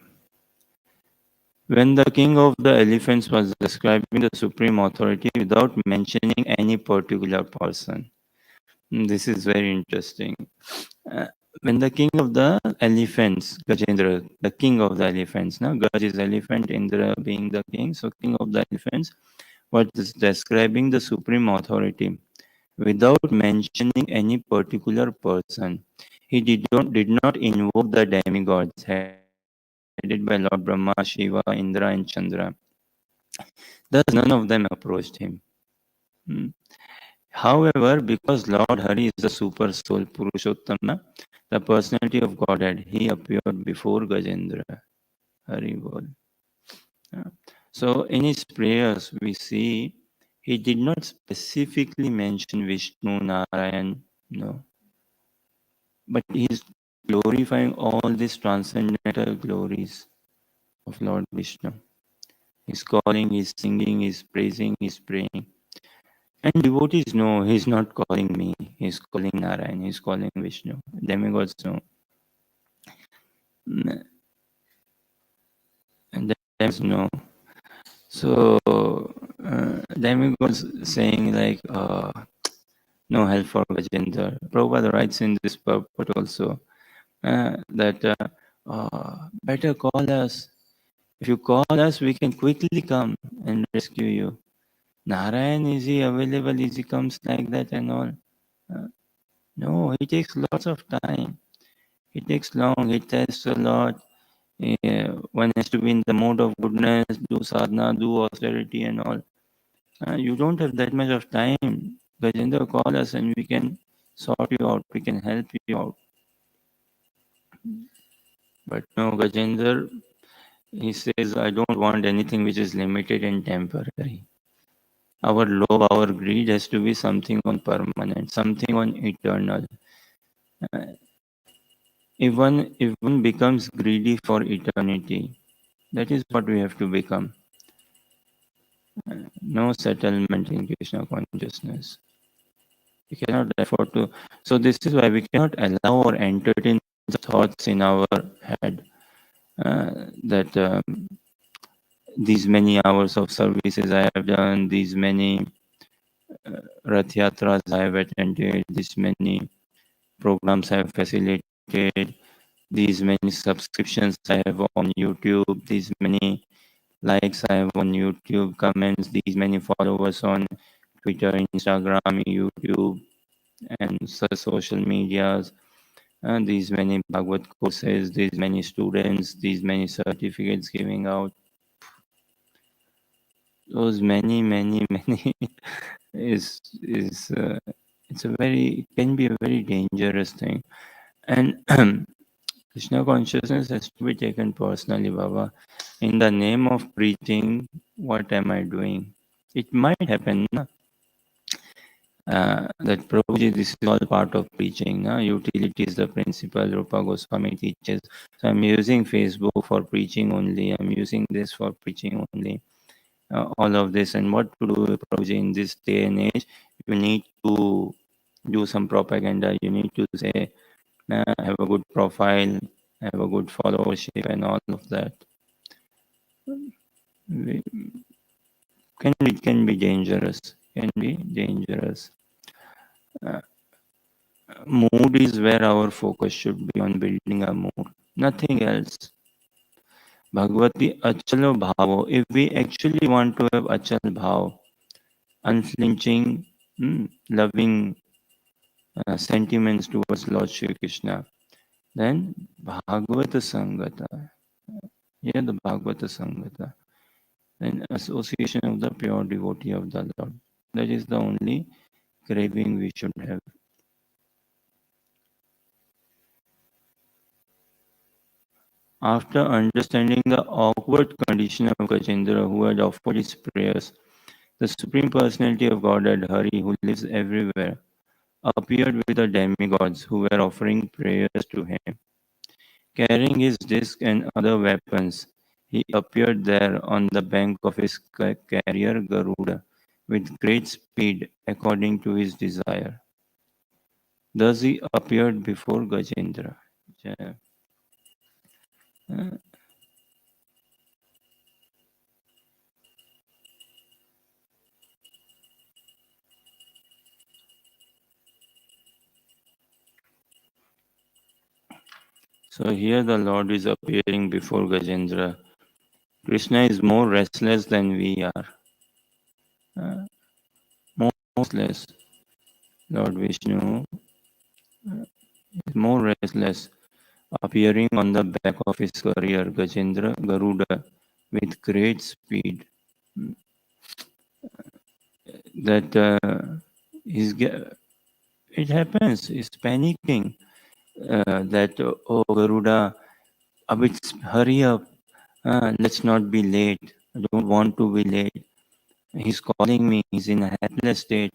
When the king of the elephants was describing the supreme authority without mentioning any particular person. This is very interesting. When the king of the elephants, Gajendra, the king of the elephants, no? Gaj is elephant, Indra being the king, so king of the elephants was describing the supreme authority without mentioning any particular person. He did not invoke the demigods headed by Lord Brahma, Shiva, Indra, and Chandra. Thus, none of them approached him. However, because Lord Hari is the super soul Purushottama, the personality of Godhead, he appeared before Gajendra. Hari Bol. So in his prayers, we see he did not specifically mention Vishnu, Narayan, no, but he is glorifying all these transcendental glories of Lord Vishnu. He's calling, he's singing, he's praising, he's praying. And devotees know he's not calling me, he's calling Narayan, he's calling Vishnu. Demigods know. And demigods know. So, demigods saying like, no help for Gajendra. Prabhupada writes in this purport also that better call us. If you call us, we can quickly come and rescue you. Narayan, is he available? Is he comes like that and all? No, he takes lots of time. He takes long. He tests a lot. One has to be in the mode of goodness, do sadhana, do austerity and all. You don't have that much of time. Gajendra, call us and we can sort you out. We can help you out. But no, Gajendra, he says, I don't want anything which is limited and temporary. Our love, our greed has to be something on permanent, something on eternal. If one becomes greedy for eternity, that is what we have to become. No settlement in Krishna consciousness. We cannot afford to. So this is why we cannot allow or entertain the thoughts in our head that these many hours of services I have done, these many Rath Yatras I have attended, these many programs I have facilitated, these many subscriptions I have on YouTube, these many likes I have on YouTube, comments, these many followers on Twitter, Instagram, YouTube, and such social medias, and these many Bhagavad courses, these many students, these many certificates giving out. Those many is it's a very, it can be a very dangerous thing. And Krishna consciousness has to be taken personally, Baba. In the name of preaching, what am I doing? It might happen na, that Prabhuji, this is all part of preaching. Na? Utility is the principle, Rupa Goswami teaches. So I'm using Facebook for preaching only. I'm using this for preaching only. All of this, and what to do, Prabhuji, in this day and age, you need to do some propaganda. You need to say, have a good profile, have a good followership, and all of that. It can be dangerous. Can be dangerous. Mood is where our focus should be, on building a mood, nothing else. Bhagavati Achalo Bhavo. If we actually want to have Achal Bhav, unflinching, loving sentiments towards Lord Shri Krishna, then Bhagavata Sangata. Yeah, the Bhagavata Sangata. Then association of the pure devotee of the Lord. That is the only craving we should have. After understanding the awkward condition of Gajendra, who had offered his prayers, the Supreme Personality of Godhead, Hari, who lives everywhere, appeared with the demigods who were offering prayers to him. Carrying his disc and other weapons, he appeared there on the bank of his carrier Garuda with great speed according to his desire. Thus he appeared before Gajendra. So here the Lord is appearing before Gajendra. Krishna is more restless than we are. More restless. Lord Vishnu is more restless, appearing on the back of his carrier Gajendra Garuda with great speed. that it happens. He's panicking. That oh Garuda, hurry up. Let's not be late. I don't want to be late. He's calling me. He's in a helpless state.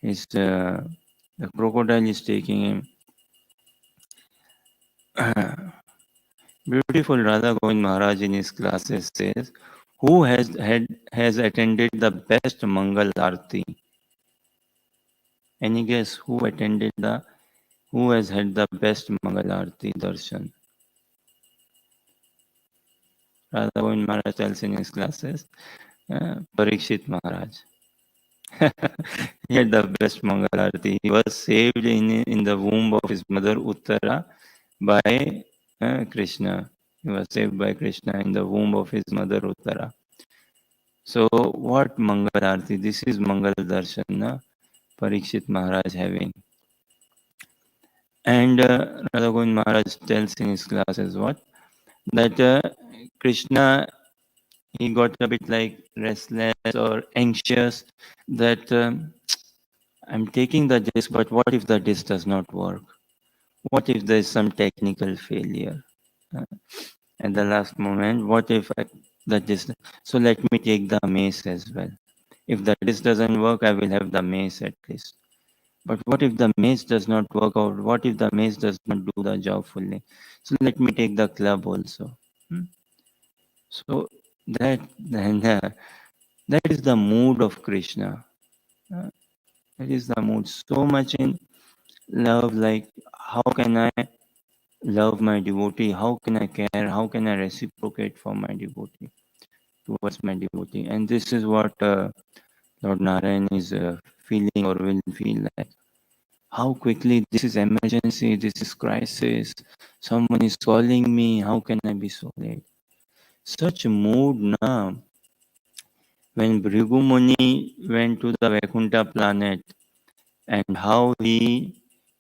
The crocodile is taking him. Beautiful Radha Govind Maharaj in his classes says, who has attended the best Mangal Arti? Any guess who has had the best Mangal Arti darshan? Radha Govind Maharaj tells in his classes, Parikshit Maharaj. He had the best Mangal Arti. He was saved in the womb of his mother Uttara by Krishna. He was saved by Krishna in the womb of his mother Uttara. So what Mangal Arti? This is Mangal Darshan, na? Parikshit Maharaj having. And Radha Govind Maharaj tells in his classes what? That Krishna, he got a bit like restless or anxious that I'm taking the disc, but what if the disc does not work? What if there is some technical failure? At the last moment, what if the disc? So let me take the mace as well. If the disc doesn't work, I will have the mace at least. But what if the mace does not work out? What if the mace does not do the job fully? So let me take the club also. So that is the mood of Krishna. That is the mood. So much in love, like how can I love my devotee? How can I care? How can I reciprocate for my devotee towards my devotee? And this is what Lord Narayan is feeling or will feel like. How quickly this is emergency, this is crisis. Someone is calling me. How can I be so late? Such mood now. When Bhrigu Muni went to the Vaikuntha planet and how he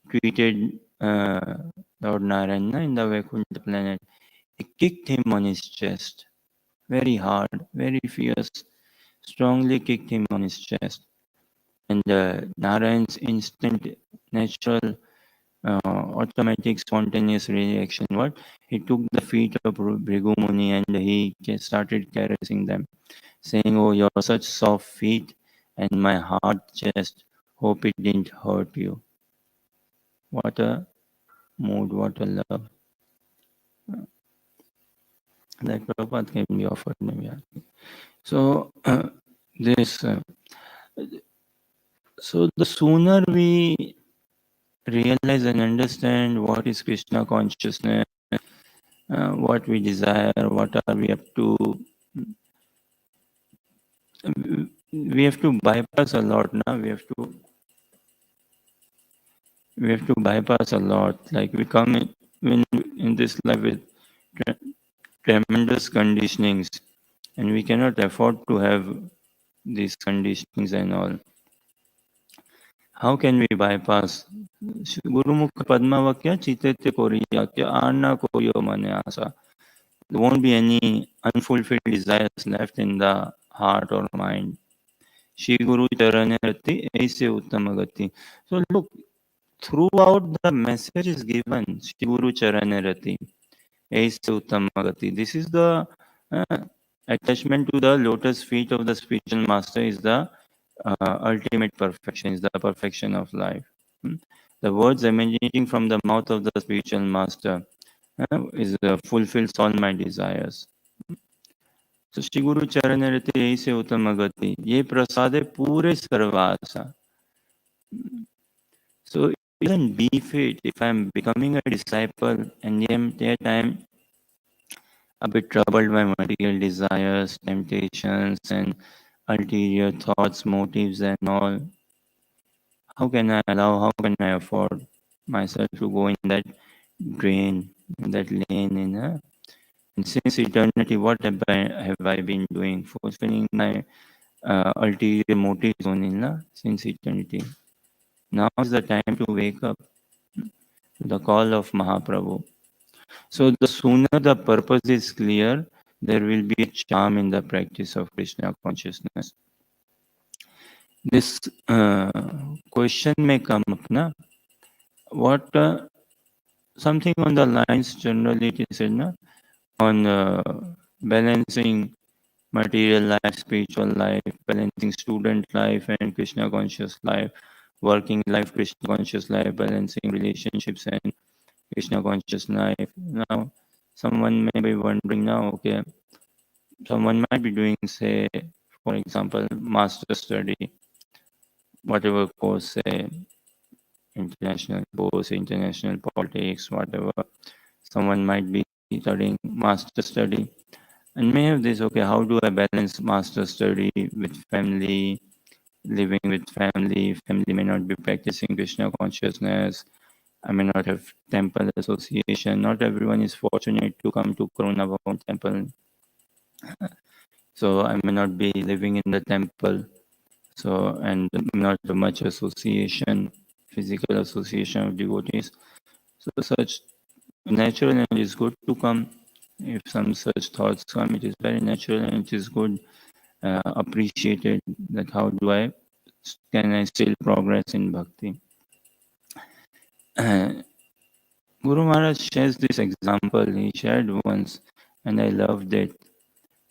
treated Lord Narayana in the Vaikuntha planet, he kicked him on his chest very hard, very fierce, strongly kicked him on his chest. And Narayan's instant, natural, automatic, spontaneous reaction, what? He took the feet of Bhrigu Muni and he started caressing them, saying, oh, you're such soft feet and my hard chest, hope it didn't hurt you. What a mood, what a love. That Prabhupada can be offered. So, so the sooner we realize and understand what is Krishna consciousness, what we desire, what are we up to, we have to bypass a lot now. We have to bypass a lot. Like we come in this life with tremendous conditionings, and we cannot afford to have these conditionings and all. How can we bypass? Gurumukha Padmavakya Chitete Koriya Kya Arna Koyo Mane Asa. There won't be any unfulfilled desires left in the heart or mind. Shri Guru Charane Rati Aise Uttamagati. So look, throughout the message is given Shri Guru Charane Rati Aise Uttamagati. This is the attachment to the lotus feet of the spiritual master is the ultimate perfection, is the perfection of life. The words emanating from the mouth of the spiritual master is fulfills all my desires. So Shri Guru Charanarati Aise Uttamagati, Ye Prasade Pure Sarvasa. So it doesn't befit if I'm becoming a disciple and yet I'm a bit troubled by material desires, temptations, and ulterior thoughts, motives, and all. How can I allow, how can I afford myself to go in that drain, in that lane? And since eternity, what have I been doing? Fulfilling my ulterior motives only, since eternity. Now is the time to wake up to the call of Mahaprabhu. So the sooner the purpose is clear, there will be a charm in the practice of Krishna consciousness. this question may come up, na? What something on the lines generally it is said, na? On balancing material life, spiritual life, balancing student life and Krishna conscious life, working life, Krishna conscious life, balancing relationships and Krishna conscious life. Now, someone may be wondering now, okay, someone might be doing, say, for example, master study, whatever course, say, international course, international politics, whatever. Someone might be studying master study and may have this, okay, how do I balance master study with family, living with family? Family may not be practicing Krishna consciousness. I may not have temple association. Not everyone is fortunate to come to Karuna Bhavan temple. So I may not be living in the temple. So, and not much association, physical association of devotees. So such natural and it is good to come. If some such thoughts come, it is very natural and it is good, appreciated that how do I, can I still progress in bhakti. Guru Maharaj shares this example, he shared once and I loved it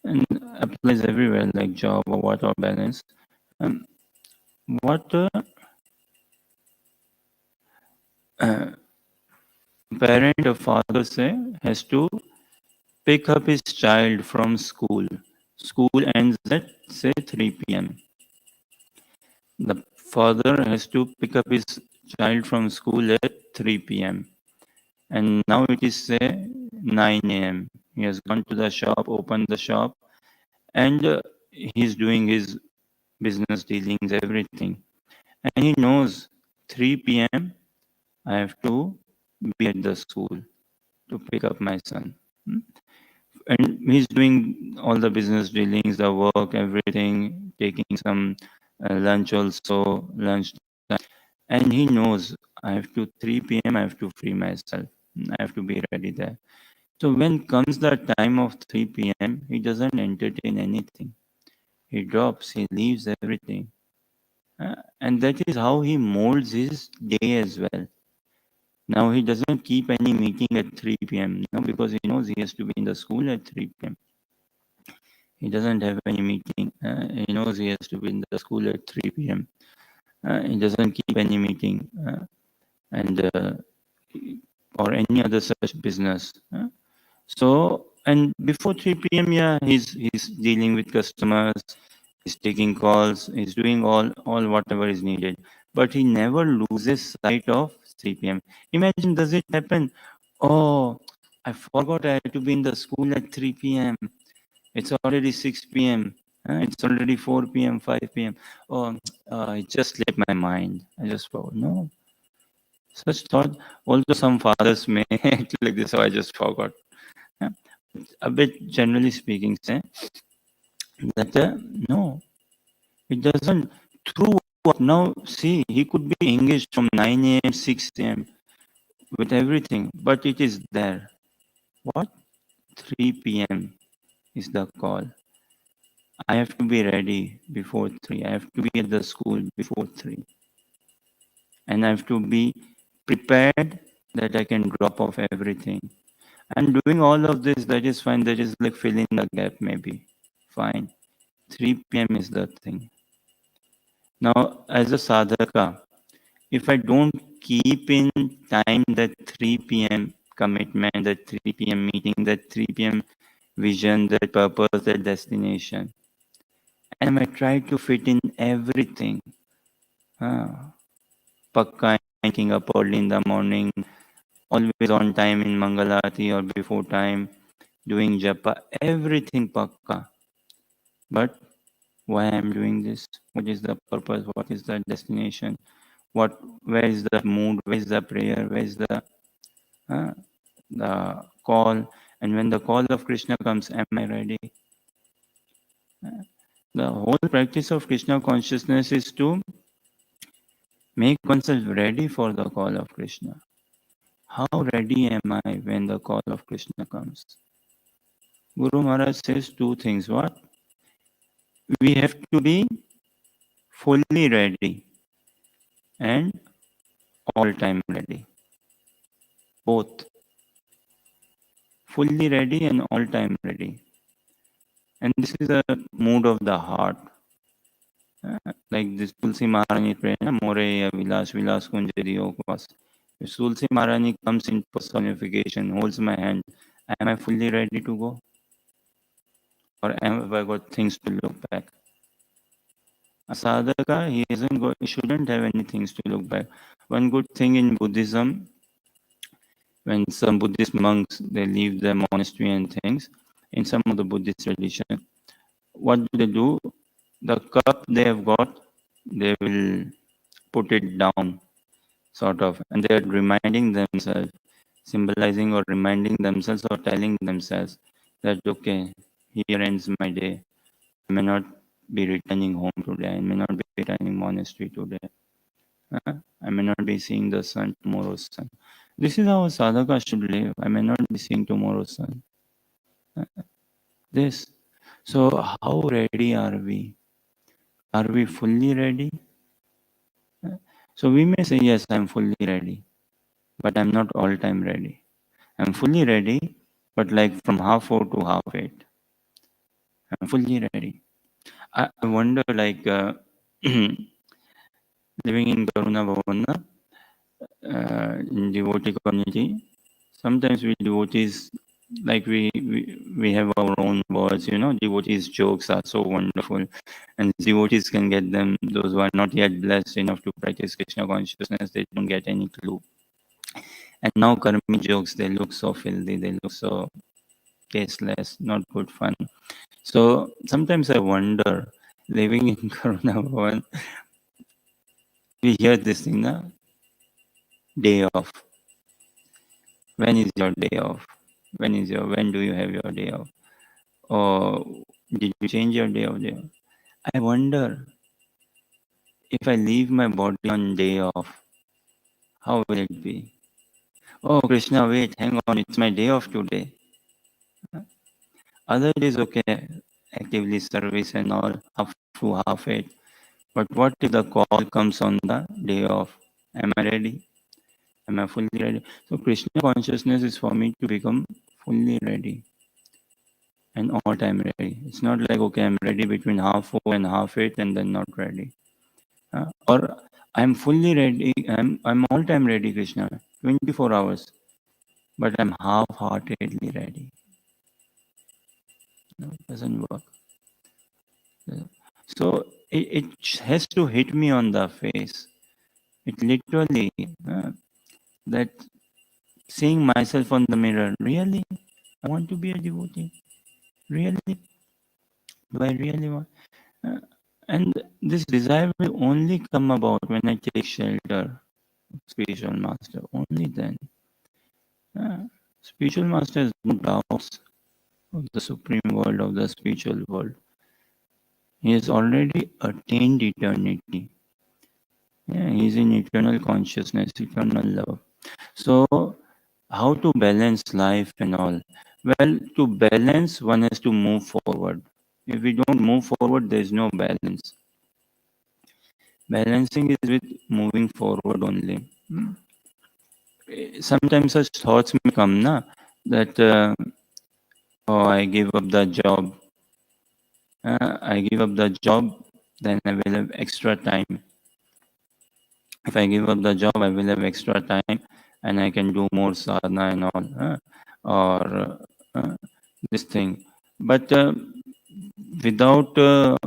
and applies everywhere like job or what or balance. What parent or father say has to pick up his child from school. School ends at say 3 p.m. The father has to pick up his child from school at 3 p.m. And now it is say 9 a.m. He has gone to the shop, opened the shop, and he's doing his business dealings, everything. And he knows 3 p.m. I have to be at the school to pick up my son. And he's doing all the business dealings, the work, everything, taking some lunch also, lunch time. And he knows I have to 3 p.m. I have to free myself. I have to be ready there. So when comes the time of 3 p.m., he doesn't entertain anything. He drops, he leaves everything. And that is how he molds his day as well. Now he doesn't keep any meeting at 3 p.m. No, because he knows he has to be in the school at 3 p.m. He doesn't have any meeting. He knows he has to be in the school at 3 p.m. He doesn't keep any meeting and or any other such business. So and before 3 p.m. yeah, he's dealing with customers, he's taking calls, he's doing all whatever is needed. But he never loses sight of 3 p.m. Imagine, does it happen? Oh, I forgot I had to be in the school at 3 p.m. It's already 6 p.m. It's already 4 p.m., 5 p.m. Oh, it just slipped my mind. I just forgot. No, such thought. Although some fathers may act like this, so I just forgot. Yeah. A bit generally speaking, say that no, it doesn't. Through what? Now, see, he could be engaged from 9 a.m., 6 a.m. with everything, but it is there. What? 3 p.m. is the call. I have to be ready before 3. I have to be at the school before 3. And I have to be prepared that I can drop off everything. And doing all of this, that is fine. That is like filling the gap, maybe. Fine. 3 p.m. is the thing. Now, as a sadhaka, if I don't keep in time that 3 p.m. commitment, that 3 p.m. meeting, that 3 p.m. vision, that purpose, that destination, and I try to fit in everything. Pakka, waking up early in the morning, always on time in Mangalati or before time, doing japa, everything pakka. But why I'm doing this? What is the purpose? What is the destination? Where is the mood? Where is the prayer? Where is the call? And when the call of Krishna comes, am I ready? The whole practice of Krishna consciousness is to make oneself ready for the call of Krishna. How ready am I when the call of Krishna comes? Guru Maharaj says two things. What? We have to be fully ready and all time ready. Both fully ready and all time ready. And this is a mood of the heart. Like this Tulsi Maharani prayer, Moreya Vilas Vilas Kunjariyo Kwas. If Tulsi Maharani comes in personification, holds my hand, am I fully ready to go? Or have I got things to look back? A sadhaka, he shouldn't have any things to look back. One good thing in Buddhism, when some Buddhist monks, they leave their monastery and things, in some of the Buddhist tradition, what do they do? The cup they have got, they will put it down, sort of, and they are reminding themselves, symbolizing or reminding themselves or telling themselves that, okay, here ends my day. I may not be returning home today. I may not be returning monastery today. I may not be seeing the sun, tomorrow's sun. This is how a sadhaka should live. I may not be seeing tomorrow's sun. This. So, how ready are we? Are we fully ready? So, we may say, yes, I'm fully ready, but I'm not all time ready. I'm fully ready, but like from half 4 to half 8. I'm fully ready. I wonder, like, living in Karuna Bhavana, in devotee community, sometimes we devotees, like we have our own words, devotees jokes are so wonderful, and devotees can get them. Those who are not yet blessed enough to practice Krishna consciousness, they don't get any clue. And now karmi jokes, they look so filthy, they look so tasteless, not good fun. So sometimes I wonder, living in Karuna Bhavan, we hear this thing, na? Day off. When is your day off? When do you have your day off? Or did you change your day off? I wonder, if I leave my body on day off, how will it be? Oh, Krishna, wait, hang on, it's my day off today. Other days, okay, actively service and all, half to half it. But what if the call comes on the day off? Am I ready? Am I fully ready? So Krishna consciousness is for me to become fully ready and all time ready. It's not like, okay, I'm ready between half 4 and half 8 and then not ready. Or I'm fully ready, I'm all time ready, Krishna, 24 hours, but I'm half-heartedly ready. No, it doesn't work. So it has to hit me on the face. It literally, that seeing myself on the mirror, really? I want to be a devotee. Really? Do I really want? And this desire will only come about when I take shelter of spiritual master. Only then. Spiritual master has no doubts of the supreme world, of the spiritual world. He has already attained eternity. Yeah, he is in eternal consciousness, eternal love. So, how to balance life and all? Well, to balance, one has to move forward. If we don't move forward, there is no balance. Balancing is with moving forward only. Sometimes such thoughts may come, na, that oh, I give up the job. I give up the job, then I will have extra time. If I give up the job, I will have extra time and I can do more sadhana and all, or this thing. But without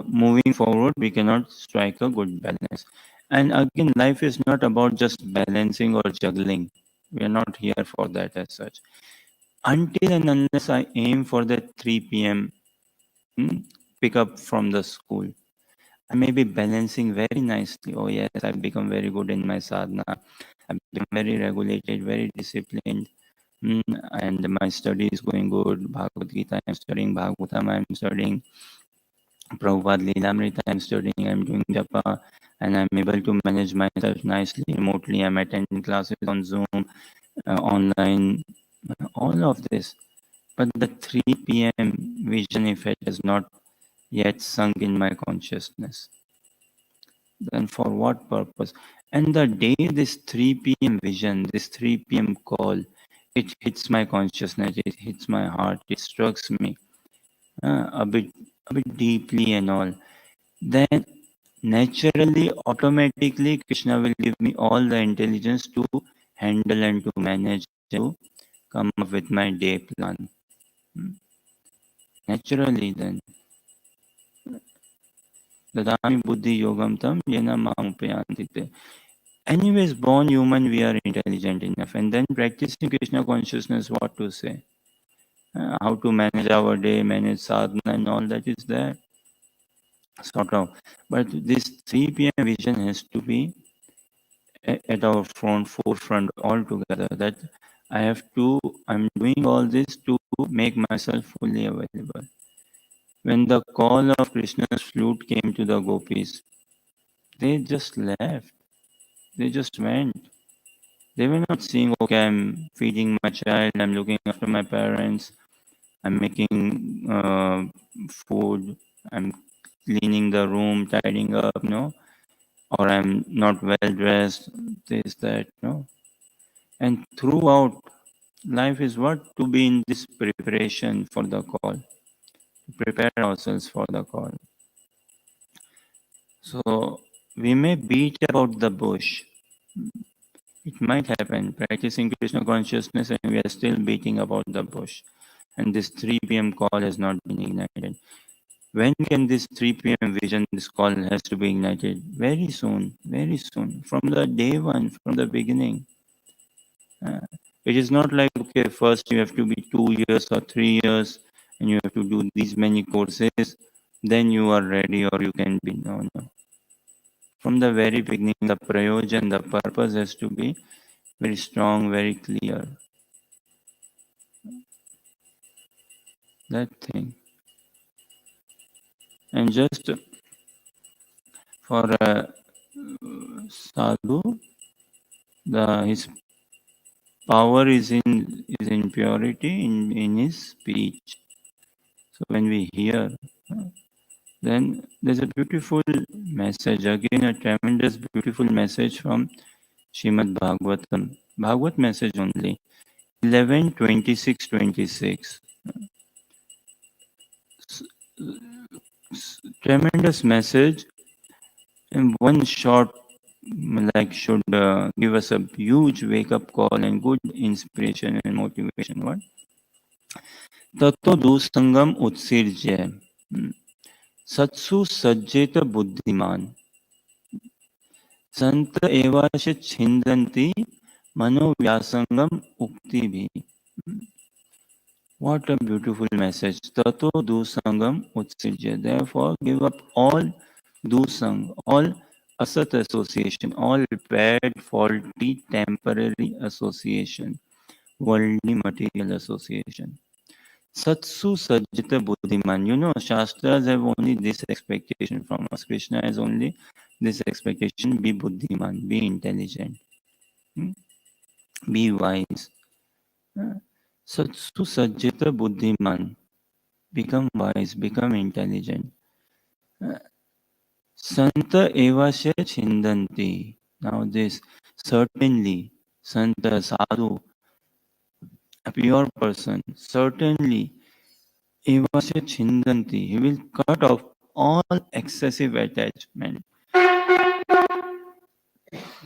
moving forward, we cannot strike a good balance. And again, life is not about just balancing or juggling. We are not here for that as such. Until and unless I aim for the 3 p.m. Pick up from the school, I may be balancing very nicely. Oh yes, I've become very good in my sadhana. I've become very regulated, very disciplined. And my study is going good. Bhagavad Gita, I'm studying Bhagavatam, I'm studying Prabhupada Lilamrita, I'm studying, I'm doing japa, and I'm able to manage myself nicely remotely. I'm attending classes on Zoom, online, all of this. But the 3 p.m. vision, if it has not yet sunk in my consciousness, Then for what purpose? And the day this 3 p.m. vision, this 3 p.m. call, it hits my consciousness, it hits my heart, it strikes me a bit deeply and all. Then naturally, automatically, Krishna will give me all the intelligence to handle and to manage, to come up with my day plan. Naturally, then. Dadami buddhi yogam tam yena mahupayantite. Anyways, born human, we are intelligent enough. And then practicing Krishna consciousness, what to say? How to manage our day, manage sadhana and all that is there. Sort of. But this 3 p.m. vision has to be at our forefront altogether. That I'm doing all this to make myself fully available. When the call of Krishna's flute came to the gopis, they just left. They just went. They were not saying, okay, I'm feeding my child, I'm looking after my parents, I'm making food, I'm cleaning the room, tidying up, no? Or I'm not well dressed, this, that, no? And throughout, life is what? To be in this preparation for the call, to prepare ourselves for the call. So we may beat about the bush. It might happen, practicing Krishna consciousness, and we are still beating about the bush. And this 3 p.m. call has not been ignited. When can this 3 p.m. vision, this call has to be ignited? Very soon, from the day one, from the beginning. It is not like, okay, first you have to be 2 years or 3 years and you have to do these many courses, then you are ready or you can be. No, no. From the very beginning, the prayojan, the purpose has to be very strong, very clear. That thing. And just for a sadhu, his power is in purity, in his speech. So when we hear, then there's a beautiful message, again a tremendous beautiful message from Srimad Bhagavatam. Bhagavat message only. 11:26-26. Tremendous message, and one short should give us a huge wake up call and good inspiration and motivation. What? Tato dusangam utsirjya. Satsu sajjeta buddhiman. Sant evasya chindanti mano vyasangam ukti bhi. What a beautiful message. Tato dusangam utsirjya. Therefore, give up all dusang, all asat association, all bad, faulty, temporary association, worldly material association. Satsu sajjita buddhiman. You know, Shastras have only this expectation from us. Krishna has only this expectation: be buddhiman, be intelligent, be wise. Satsu sajjita buddhiman. Become wise, become intelligent. Santa evasya chindanti. Now this, certainly, Santa, sadhu, a pure person, certainly, evasya chindanti. He will cut off all excessive attachment.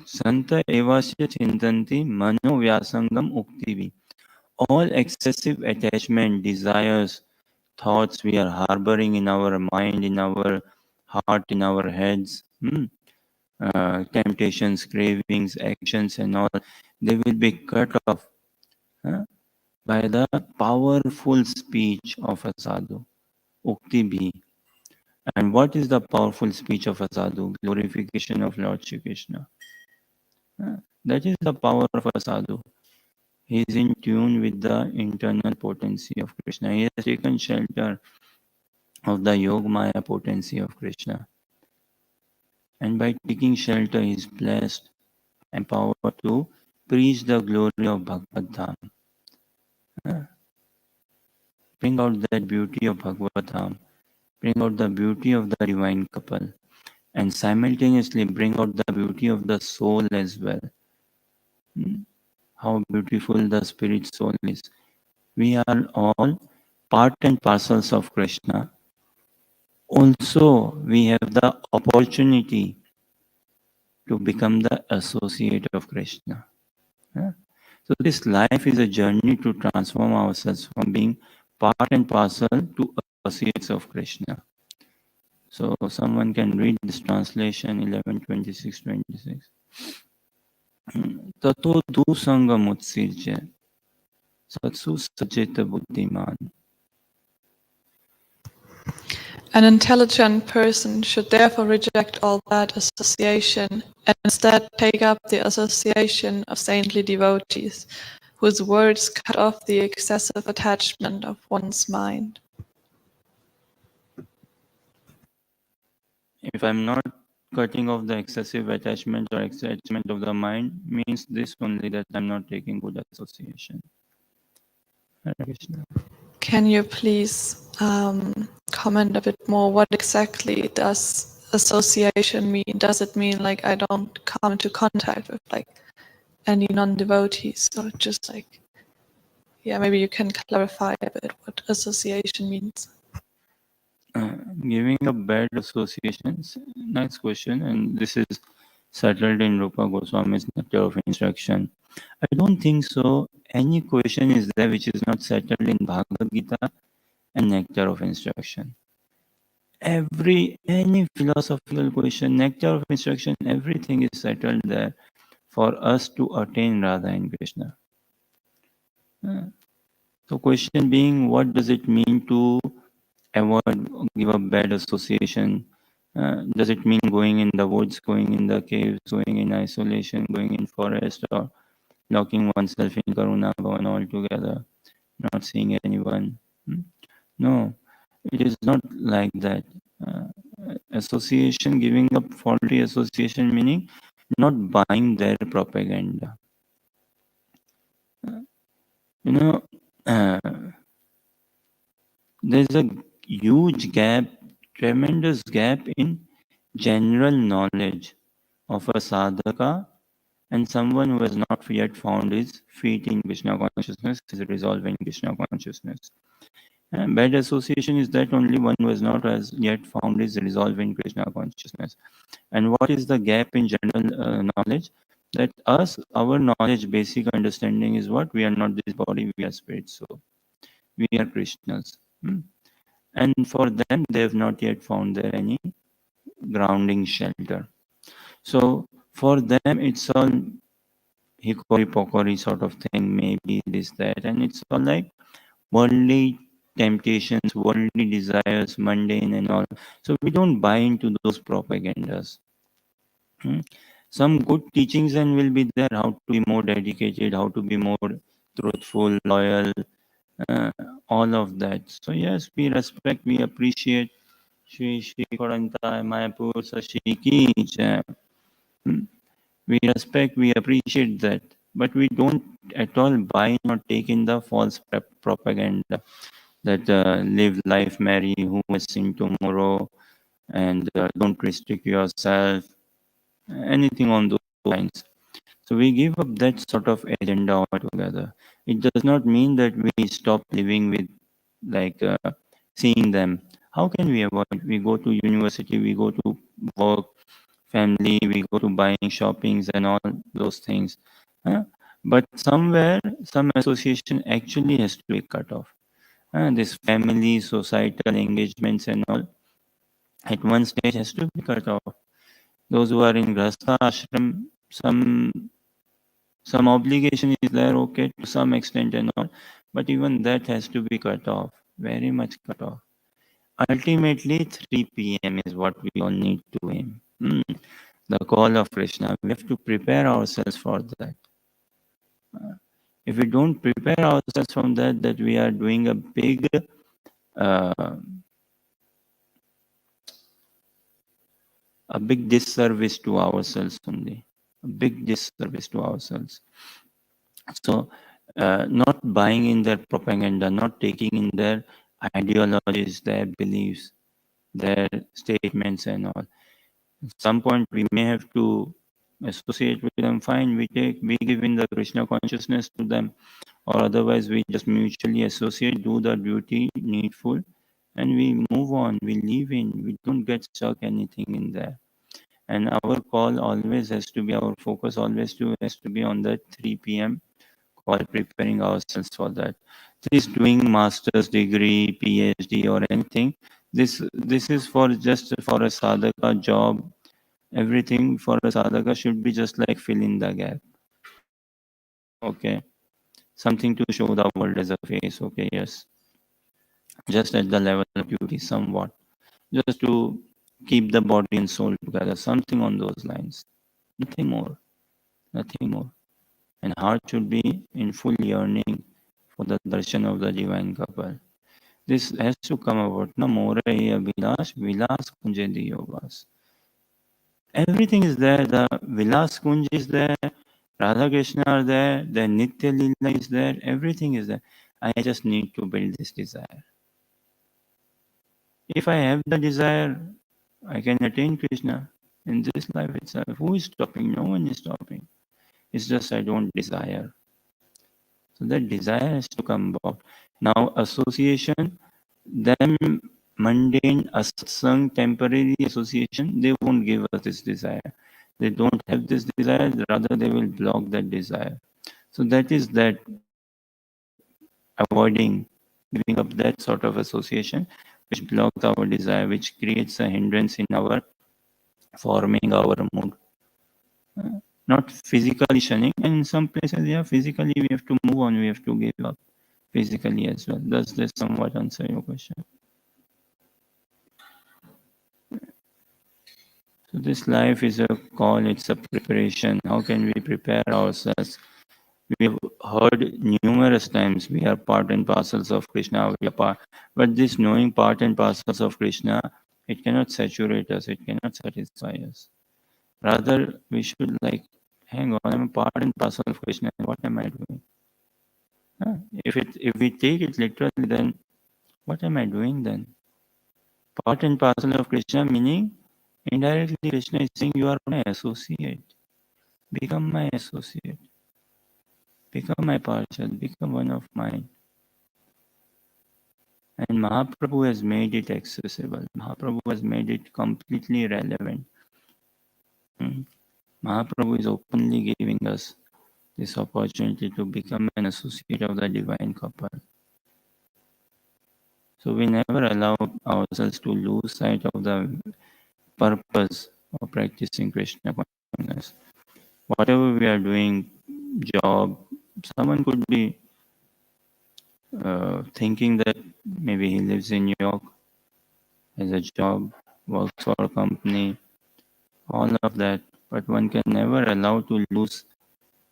Santa evasya chintanti mano vyasangam uktivi. All excessive attachment, desires, thoughts we are harboring in our mind, in our heart, in our heads, temptations, cravings, actions and all, they will be cut off by the powerful speech of a sadhu, ukti bhi. And what is the powerful speech of a sadhu? Glorification of Lord Shri Krishna. That is the power of a sadhu. He is in tune with the internal potency of Krishna. He has taken shelter of the Yogamaya potency of Krishna. And by taking shelter, he is blessed, empowered to preach the glory of Bhagavad Dham. Bring out that beauty of Bhagavad Dham. Bring out the beauty of the divine couple. and simultaneously bring out the beauty of the soul as well. How beautiful the spirit soul is. We are all part and parcels of Krishna. Also, we have the opportunity to become the associate of Krishna. So, this life is a journey to transform ourselves from being part and parcel to associates of Krishna. So, someone can read this translation 11:26-26. Tato dusangam utsirje satsu sajita buddhiman. An intelligent person should therefore reject all bad association and instead take up the association of saintly devotees, whose words cut off the excessive attachment of one's mind. If I'm not cutting off the excessive attachment or attachment of the mind, means this only, that I'm not taking good association. Hare Krishna. Can you please comment a bit more? What exactly does association mean? Does it mean like I don't come into contact with like any non-devotees, or just like, yeah, maybe you can clarify a bit what association means. Giving up bad associations, nice question, and this is settled in Rupa Goswami's Nectar of Instruction. I don't think so. Any question is there which is not settled in Bhagavad Gita and Nectar of Instruction. Any philosophical question, Nectar of Instruction, everything is settled there for us to attain Radha and Krishna. So question being, what does it mean to avoid, give up bad association? Does it mean going in the woods, going in the caves, going in isolation, going in forest, or locking oneself in Karuna Bhavan altogether, not seeing anyone? No, it is not like that. Association, giving up faulty association, meaning not buying their propaganda. You know, there's a huge gap, tremendous gap in general knowledge of a sadhaka and someone who has not yet found his feet in Krishna consciousness, his resolve in Krishna consciousness. And bad association is that only one who has not as yet found his resolve in Krishna consciousness. And what is the gap in general knowledge? That our knowledge, basic understanding is what? We are not this body, we are spirit. So we are Krishnas. And for them, they have not yet found there any grounding shelter. So for them, it's all hickory pockery sort of thing, maybe this, that, and it's all like worldly temptations, worldly desires, mundane and all. So we don't buy into those propagandas. Some good teachings and will be there, how to be more dedicated, how to be more truthful, loyal, all of that. So yes, we respect, we appreciate Shri Shri Koranta Mayapur Sashi Ki Jai. We respect, we appreciate that, but we don't at all buy or take in the false propaganda that live life, marry, who has seen tomorrow, and don't restrict yourself, anything on those lines. So we give up that sort of agenda altogether. It does not mean that we stop living with, like, seeing them. How can we avoid? We go to university, we go to work, family, we go to buying, shoppings, and all those things. But somewhere, some association actually has to be cut off. This family, societal engagements, and all, at one stage has to be cut off. Those who are in Grasta ashram, some obligation is there, okay, to some extent and all, but even that has to be cut off, very much cut off. Ultimately, 3 p.m. is what we all need to aim. The call of Krishna. We have to prepare ourselves for that. If we don't prepare ourselves from that, that we are doing a big disservice to ourselves only. A big disservice to ourselves. So, not buying in their propaganda, not taking in their ideologies, their beliefs, their statements and all. At some point we may have to associate with them. Fine, we give in the Krishna consciousness to them, or otherwise we just mutually associate, do the duty needful, and we move on. We leave in. We don't get stuck anything in there. And our call always has to be, our focus always has to be on that 3 p.m. call, preparing ourselves for that. This doing master's degree, PhD, or anything, this is for just for a sadhaka job. Everything for a sadhaka should be just like fill in the gap. Okay, something to show the world as a face. Okay, yes, just at the level of duty, somewhat, just to keep the body and soul together. Something on those lines. Nothing more. Nothing more. And heart should be in full yearning for the darshan of the divine couple. This has to come about. Na more abhilash, vilas kunje diyovas. Everything is there. The Vilas Kunj is there. Radha Krishna are there. The Nitya Lila is there. Everything is there. I just need to build this desire. If I have the desire, I can attain Krishna in this life itself. Who is stopping? No one is stopping. It's just I don't desire. So that desire has to come about. Now, association, them mundane, asatsang, temporary association, they won't give us this desire. They don't have this desire, rather they will block that desire. So that is that avoiding giving up that sort of association which blocks our desire, which creates a hindrance in our forming our mood. Not physically shunning, and in some places, yeah, physically we have to move on, we have to give up physically as well. Does this somewhat answer your question? So this life is a call, it's a preparation. How can we prepare ourselves? We have heard numerous times we are part and parcels of Krishna, we are part, but this knowing part and parcels of Krishna, it cannot saturate us, it cannot satisfy us. Rather, we should like, hang on, I'm a part and parcel of Krishna, what am I doing? If we take it literally, then what am I doing then? Part and parcel of Krishna, meaning indirectly Krishna is saying you are my associate. Become my associate. Become my partial. Become one of mine. And Mahaprabhu has made it accessible. Mahaprabhu has made it completely relevant. Mahaprabhu is openly giving us this opportunity to become an associate of the divine couple. So we never allow ourselves to lose sight of the purpose of practicing Krishna consciousness. Whatever we are doing, job, someone could be thinking that maybe he lives in New York, has a job, works for a company, all of that. But one can never allow to lose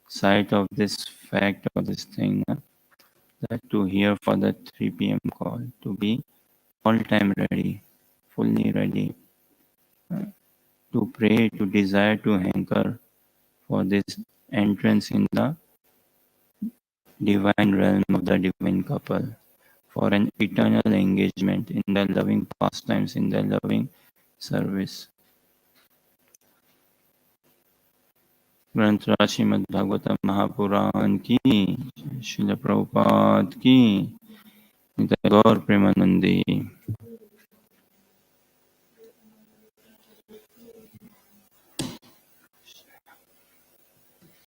sight of this fact or this thing, that to hear for that 3 p.m. call, to be all time ready, fully ready, to pray, to desire, to hanker for this entrance in the divine realm of the divine couple, for an eternal engagement in the loving pastimes, in the loving service. ग्रंथ राज श्रीमद् भागवतम महापुराण की, श्रील प्रभुपाद की, निताय गौर प्रेमानंदी।